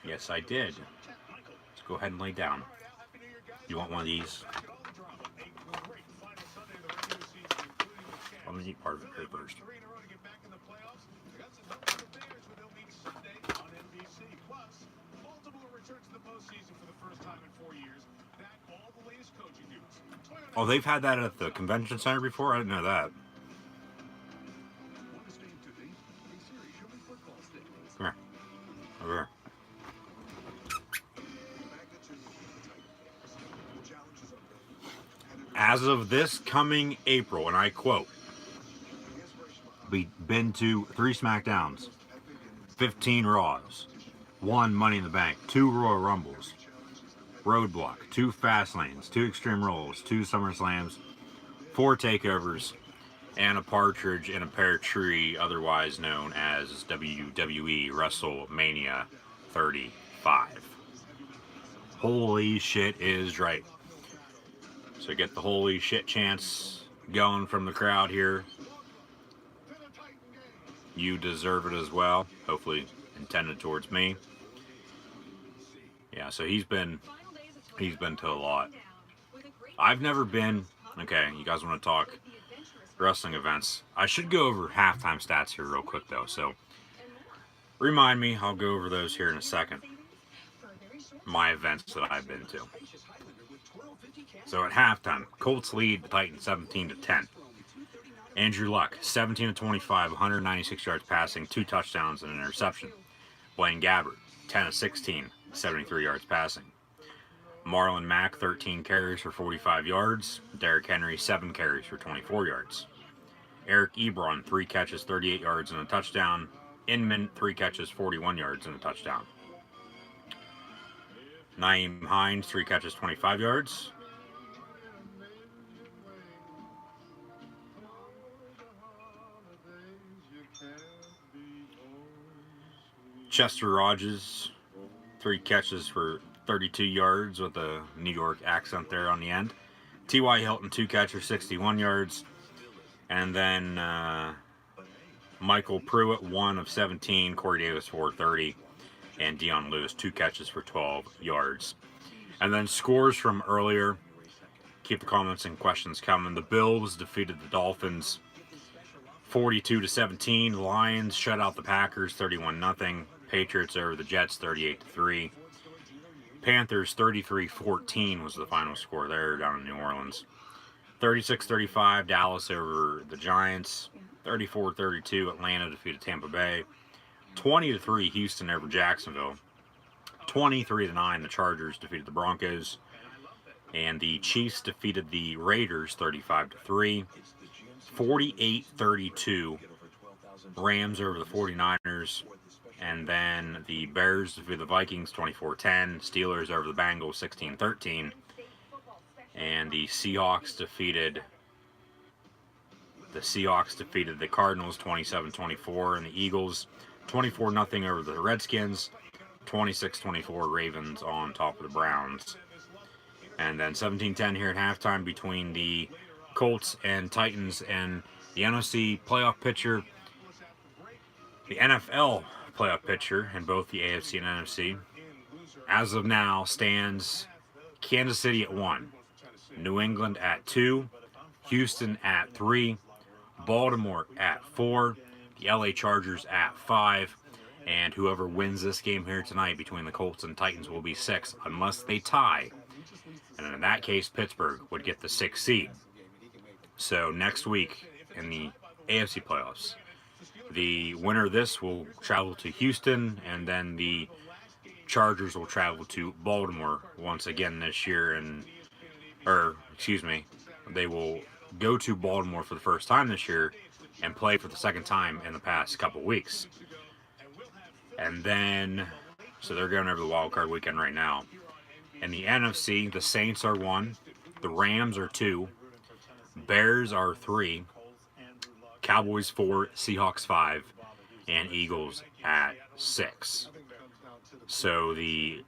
Yes, I did. Let's go ahead and lay down. You want one of these? I'm gonna eat part of it here first. Oh, they've had that at the convention center before? I didn't know that. Come here. Over here. As of this coming April, and I quote, we've been to 3 SmackDowns, 15 Raws, 1 Money in the Bank, 2 Royal Rumbles, Roadblock, 2 Fastlanes, 2 Extreme Rules, 2 SummerSlams, 4 Takeovers, and a partridge in a pear tree, otherwise known as WWE WrestleMania 35. Holy shit is right. So get the holy shit chants going from the crowd here. You deserve it as well. Hopefully intended towards me. Yeah, so he's been to a lot. I've never been. Okay, you guys want to talk wrestling events? I should go over halftime stats here real quick though. So remind me. I'll go over those here in a second. My events that I've been to. So at halftime, Colts lead the Titans 17-10. Andrew Luck, 17-25, 196 yards passing, 2 touchdowns and an interception. Blaine Gabbert, 10-16, 73 yards passing. Marlon Mack, 13 carries for 45 yards. Derrick Henry, 7 carries for 24 yards. Eric Ebron, 3 catches, 38 yards and a touchdown. Inman, 3 catches, 41 yards and a touchdown. Nyheim Hines, 3 catches, 25 yards. Chester Rogers, 3 catches for 32 yards with a New York accent there on the end. T.Y. Hilton, 2 catches, 61 yards. And then Michael Pruitt, 1 of 17. Corey Davis, 430. And Dion Lewis, 2 catches for 12 yards. And then scores from earlier. Keep the comments and questions coming. The Bills defeated the Dolphins 42-17. Lions shut out the Packers 31-0. Patriots over the Jets 38-3. Panthers 33-14 was the final score there down in New Orleans. 36-35 Dallas over the Giants. 34-32 Atlanta defeated Tampa Bay. 20-3 Houston over Jacksonville. 23-9 the Chargers defeated the Broncos. And the Chiefs defeated the Raiders 35-3. 48-32 Rams over the 49ers. And then the Bears defeated the Vikings 24-10. Steelers over the Bengals 16-13. And the Seahawks defeated the Cardinals 27-24. And the Eagles 24-0 over the Redskins. 26-24 Ravens on top of the Browns. And then 17-10 here at halftime between the Colts and Titans, and the NFC playoff picture, the NFL playoff picture in both the AFC and NFC, as of now stands Kansas City at 1, New England at 2, Houston at 3, Baltimore at 4, the LA Chargers at 5, and whoever wins this game here tonight between the Colts and Titans will be 6, unless they tie. And in that case, Pittsburgh would get the 6th seed. So next week in the AFC playoffs, the winner of this will travel to Houston, and then the Chargers will travel to Baltimore once again this year, they will go to Baltimore for the first time this year and play for the second time in the past couple weeks. And then, so they're going over the wild card weekend right now. In the NFC, the Saints are 1, the Rams are 2, Bears are 3, Cowboys 4, Seahawks 5, and Eagles at 6. So the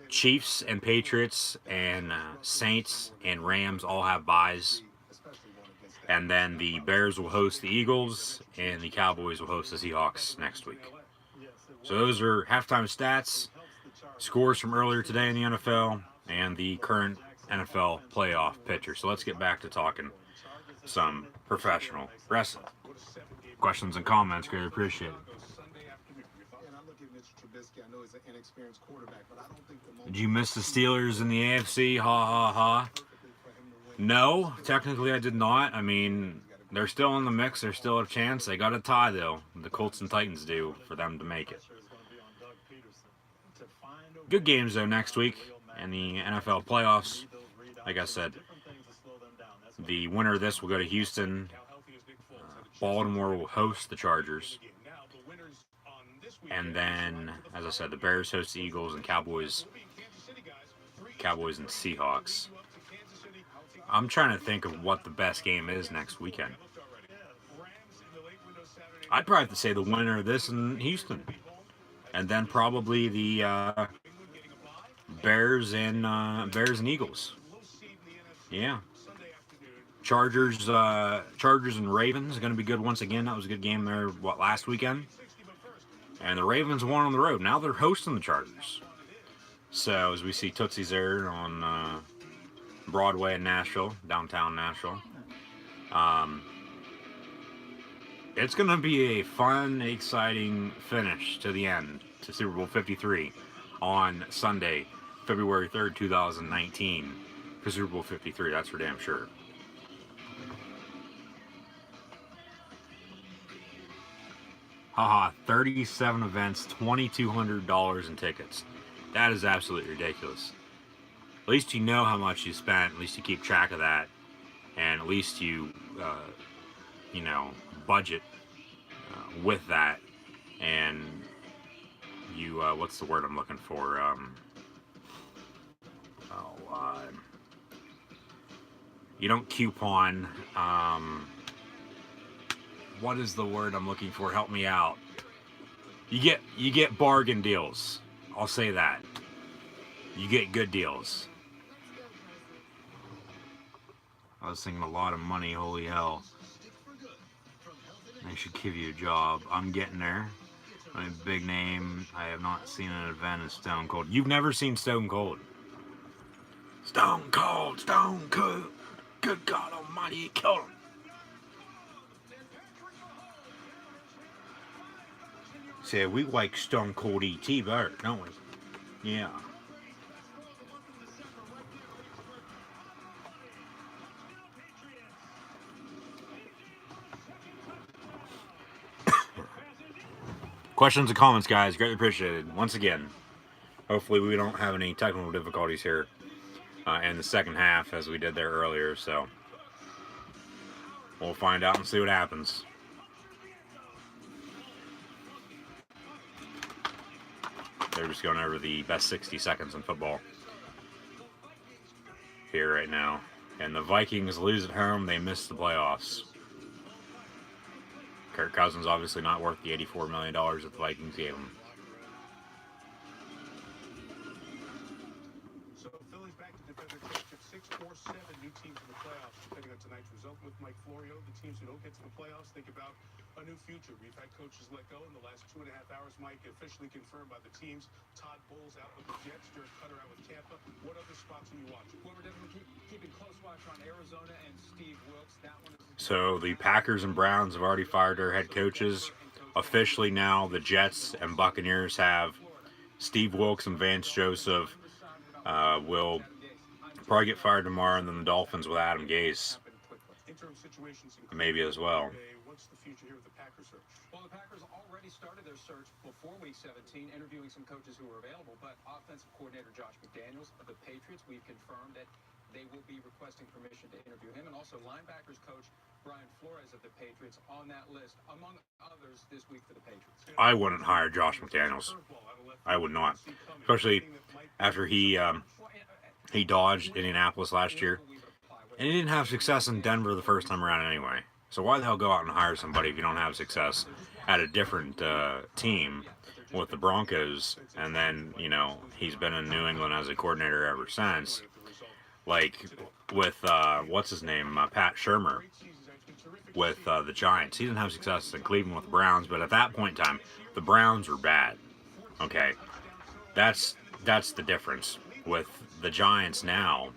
Chiefs and Patriots and Saints and Rams all have byes. And then the Bears will host the Eagles, and the Cowboys will host the Seahawks next week. So those are halftime stats, scores from earlier today in the NFL, and the current NFL playoff picture. So let's get back to talking some professional wrestling. Questions and comments, greatly appreciated. Did you miss the Steelers in the AFC? Ha ha ha. No, technically I did not. I mean, they're still in the mix. There's still a chance. They got a tie, though. The Colts and Titans do, for them to make it. Good games, though, next week in the NFL playoffs. Like I said, the winner of this will go to Houston. Baltimore will host the Chargers. And then, as I said, the Bears host the Eagles, and Cowboys and Seahawks. I'm trying to think of what the best game is next weekend. I'd probably have to say the winner of this in Houston. And then probably the Bears and Eagles. Yeah. Chargers and Ravens are going to be good once again. That was a good game there, last weekend? And the Ravens won on the road. Now they're hosting the Chargers. So as we see Tootsie's there on Broadway in Nashville, downtown Nashville. It's going to be a fun, exciting finish to the end to Super Bowl 53 on Sunday, February 3rd, 2019 for Super Bowl 53. That's for damn sure. Haha, 37 events, $2,200 in tickets. That is absolutely ridiculous. At least you know how much you spent. At least you keep track of that. And at least you, budget with that. And you, what's the word I'm looking for? You don't coupon. What is the word I'm looking for? Help me out. You get bargain deals. I'll say that. You get good deals. I was thinking a lot of money, holy hell. They should give you a job. I'm getting there. I'm a big name. I have not seen an event as Stone Cold. You've never seen Stone Cold. Stone Cold. Good God Almighty, he killed him. See, we like Stone Cold E.T. better, don't we? Yeah. Questions and comments, guys. Greatly appreciated. Once again, hopefully we don't have any technical difficulties here in the second half as we did there earlier. So we'll find out and see what happens. They're just going over the best 60 seconds in football here right now. And the Vikings lose at home. They miss the playoffs. Kirk Cousins obviously not worth the $84 million that the Vikings gave him. So Philly's back to defender championship 6 or 7 new teams in the playoffs, depending on tonight's result with Mike Florio. The teams who don't get to the playoffs think about a new future. We've had coaches let go in the last 2.5 hours. Mike, officially confirmed by the teams. Todd Bowles out with the Jets, Dirk Cutter out with Tampa. What other spots are you watching? Well, we're definitely keeping close watch on Arizona and Steve Wilkes. That one is... So the Packers and Browns have already fired their head coaches. Officially now, the Jets and Buccaneers have Steve Wilkes and Vance Joseph will probably get fired tomorrow, and then the Dolphins with Adam Gase maybe as well. what's the future here with the Packers search? Well, the Packers already started their search before Week 17, interviewing some coaches who were available. But offensive coordinator Josh McDaniels of the Patriots, we've confirmed that they will be requesting permission to interview him. And also linebackers coach Brian Flores of the Patriots on that list, among others, this week for the Patriots. I wouldn't hire Josh McDaniels. I would not, especially after he dodged Indianapolis last year, and he didn't have success in Denver the first time around anyway. So why the hell go out and hire somebody if you don't have success at a different team with the Broncos, and then, you know, he's been in New England as a coordinator ever since, like with what's his name, Pat Shurmur with the Giants. He didn't have success in Cleveland with the Browns, but at that point in time, the Browns were bad. Okay, that's the difference with the Giants now.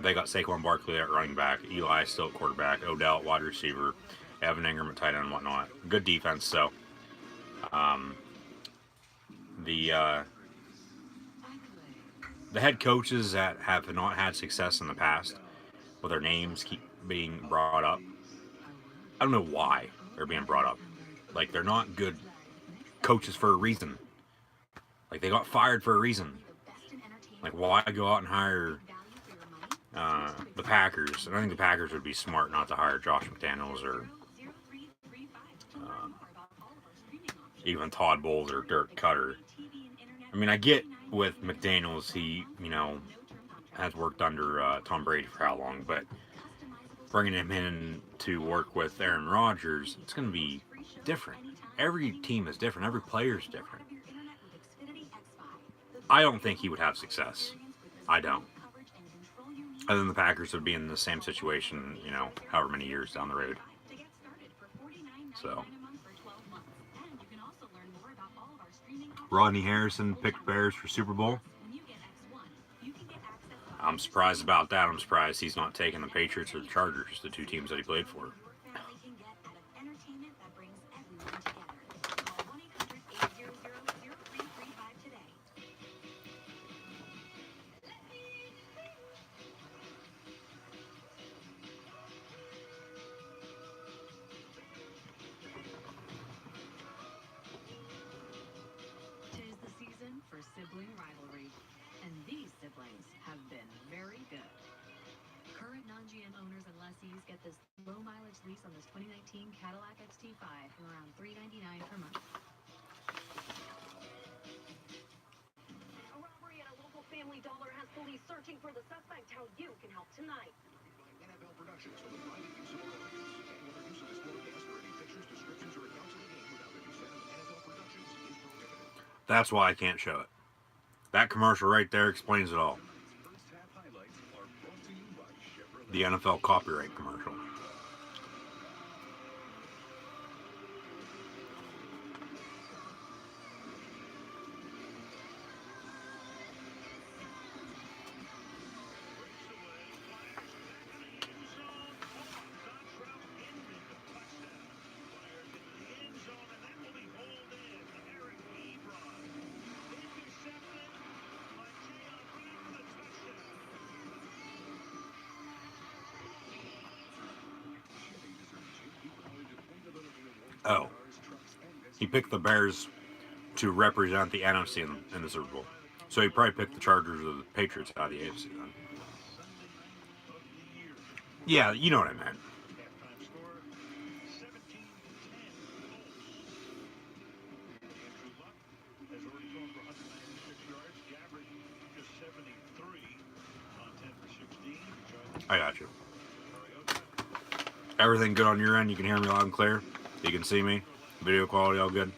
They got Saquon Barkley at running back, Eli still at quarterback, Odell at wide receiver, Evan Ingram at tight end and whatnot. Good defense. So the head coaches that have not had success in the past, but their names keep being brought up, I don't know why they're being brought up. Like, they're not good coaches for a reason. Like, they got fired for a reason. Like, why go out and hire the Packers? And I think the Packers would be smart not to hire Josh McDaniels or even Todd Bowles or Dirk Cutter. I mean, I get with McDaniels, he, you know, has worked under Tom Brady for how long, but bringing him in to work with Aaron Rodgers, it's going to be different. Every team is different. Every player is different. I don't think he would have success. I don't. And then the Packers would be in the same situation, you know, however many years down the road. So, Rodney Harrison picked Bears for Super Bowl. I'm surprised about that. I'm surprised he's not taking the Patriots or the Chargers, the two teams that he played for. Sibling rivalry, and these siblings have been very good. Current non-GM owners and lessees get this low-mileage lease on this 2019 Cadillac XT5 from around $399 per month. A robbery at a local Family Dollar has police searching for the suspect. How you can help tonight. NFL Productions for the private use of all audience. Anyone who uses this broadcast or any pictures, descriptions, or accounts of the game without the consent of NFL Productions is prohibited. That's why I can't show it. That commercial right there explains it all. The NFL copyright commercial. Oh, he picked the Bears to represent the NFC in the Super Bowl. So he probably picked the Chargers or the Patriots out of the AFC then. Yeah, you know what I meant. I got you. Everything good on your end? You can hear me loud and clear? You can see me? Video quality all good?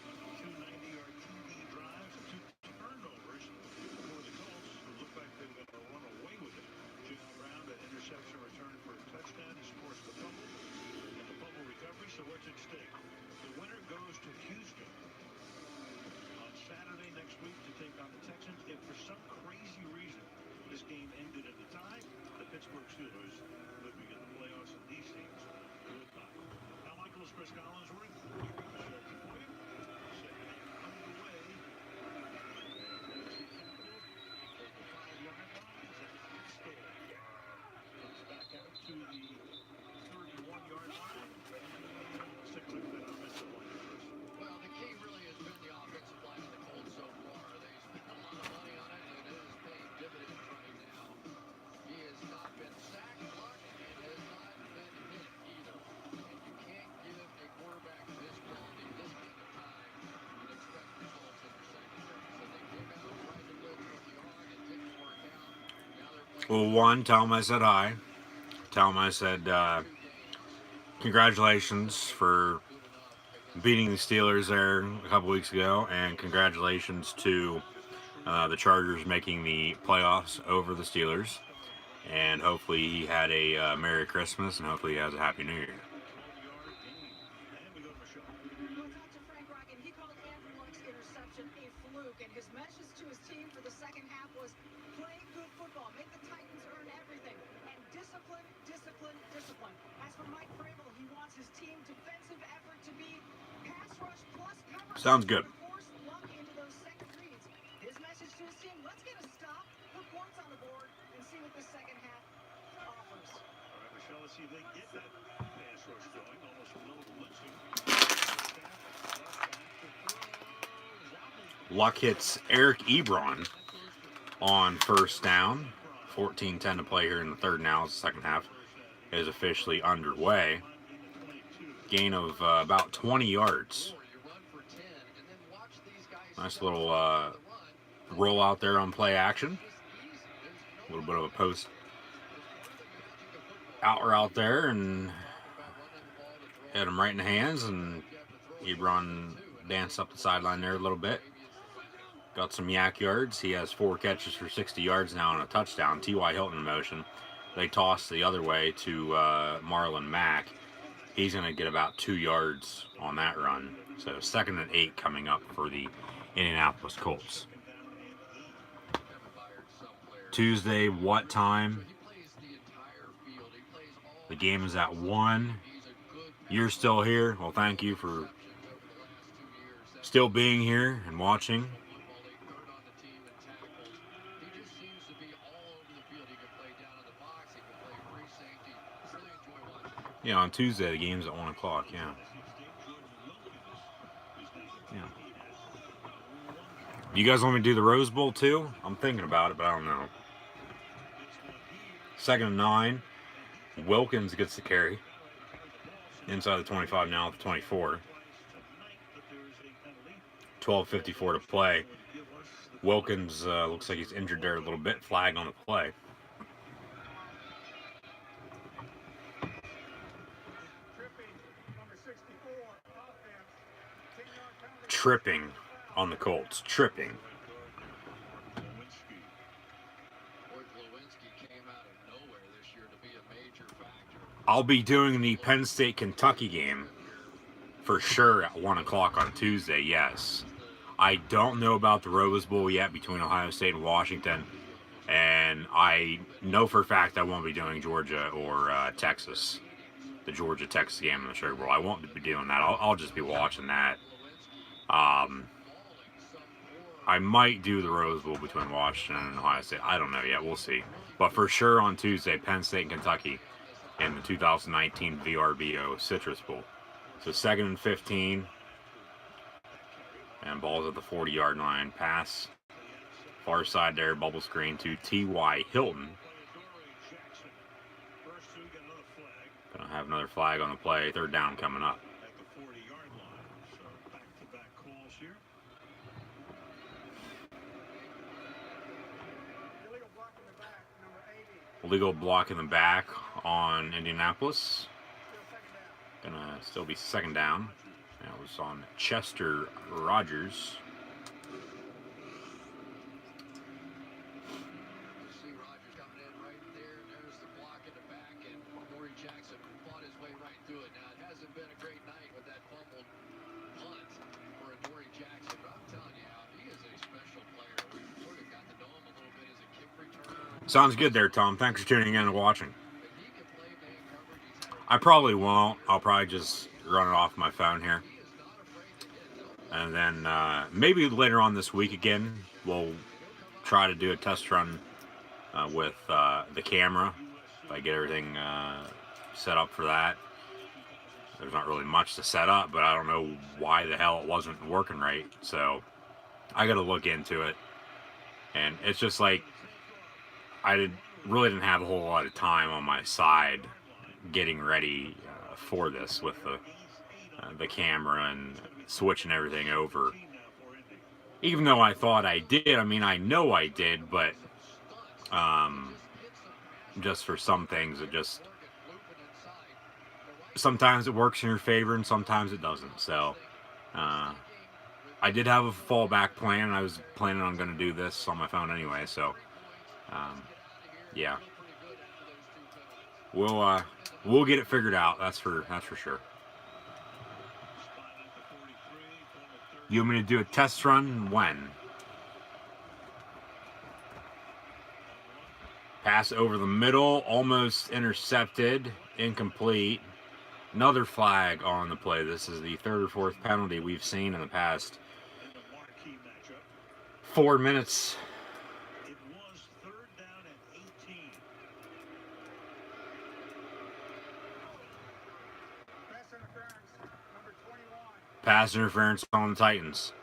Well, one, tell him I said hi. Tell him I said congratulations for beating the Steelers there a couple weeks ago, and congratulations to the Chargers making the playoffs over the Steelers. And hopefully he had a Merry Christmas, and hopefully he has a Happy New Year. Well, Dr. Frank Rocket, he called Andrew Luck's interception a fluke, and his message to his team for the second half was play good football, make the Titans earn everything, and discipline, discipline, discipline. As for Mike Vrabel, he wants his team defensive effort to be pass rush plus cover. Sounds good. Force Luck into those second reads. His message to his team, let's get a stop, put points on the board, and see what the second half offers. All right, Michelle, let's see if they get that pass rush going. Almost from middle to blitzing. Luck hits Eric Ebron on first down. 14-10 to play here in the third now as the second half is officially underway. Gain of about 20 yards. Nice little roll out there on play action. A little bit of a post out route there, and had him right in the hands, and Ebron danced up the sideline there a little bit. Got some yak yards. He has 4 catches for 60 yards now and a touchdown. T.Y. Hilton in motion. They toss the other way to Marlon Mack. He's going to get about 2 yards on that run. So 2nd and 8 coming up for the Indianapolis Colts. Tuesday, what time? The game is at 1. You're still here. Well, thank you for still being here and watching. Yeah, on Tuesday the game's at 1 o'clock. Yeah. You guys want me to do the Rose Bowl too? I'm thinking about it, but I don't know. 2nd and 9. Wilkins gets the carry. Inside the 25 now at the 24. 12:54 to play. Wilkins looks like he's injured there a little bit. Flag on the play. Tripping on the Colts. Tripping. I'll be doing the Penn State-Kentucky game for sure at 1 o'clock on Tuesday, yes. I don't know about the Rose Bowl yet between Ohio State and Washington, and I know for a fact I won't be doing Georgia or Texas, the Georgia-Texas game in the Sugar Bowl. I won't be doing that. I'll just be watching that. I might do the Rose Bowl between Washington and Ohio State. I don't know yet. We'll see. But for sure on Tuesday, Penn State and Kentucky in the 2019 VRBO Citrus Bowl. So 2nd and 15. And ball's at the 40-yard line. Pass. Far side there, bubble screen to T.Y. Hilton. Gonna have another flag on the play. 3rd down coming up. At the 40-yard line. So back-to-back calls here. Illegal block in the back on Indianapolis. Gonna still be 2nd down. That was on Chester Rogers. See Rogers coming in right there. There's the block in the back, and Dory Jackson fought his way right through it. Now, it hasn't been a great night with that fumbled punt for a Dory Jackson, but I'm telling you, he is a special player. We sort of got to know him a little bit as a kick returner. Sounds good there, Tom. Thanks for tuning in and watching. I probably won't. I'll probably just run it off my phone here. And then maybe later on this week again, we'll try to do a test run with the camera. If I get everything set up for that. There's not really much to set up, but I don't know why the hell it wasn't working right. So I got to look into it. And it's just like really didn't have a whole lot of time on my side getting ready for this with the camera and switching everything over. Even though I thought I did, I mean, I know I did, but just for some things. It just sometimes it works in your favor and sometimes it doesn't. So I did have a fallback plan. I was planning on going to do this on my phone anyway. So yeah, we'll get it figured out. That's for sure. You want me to do a test run? When? Pass over the middle, almost intercepted, incomplete. Another flag on the play. This is the third or fourth penalty we've seen in the past 4 minutes. It was third down and 18. Pass interference, number 21. Pass interference on the Titans.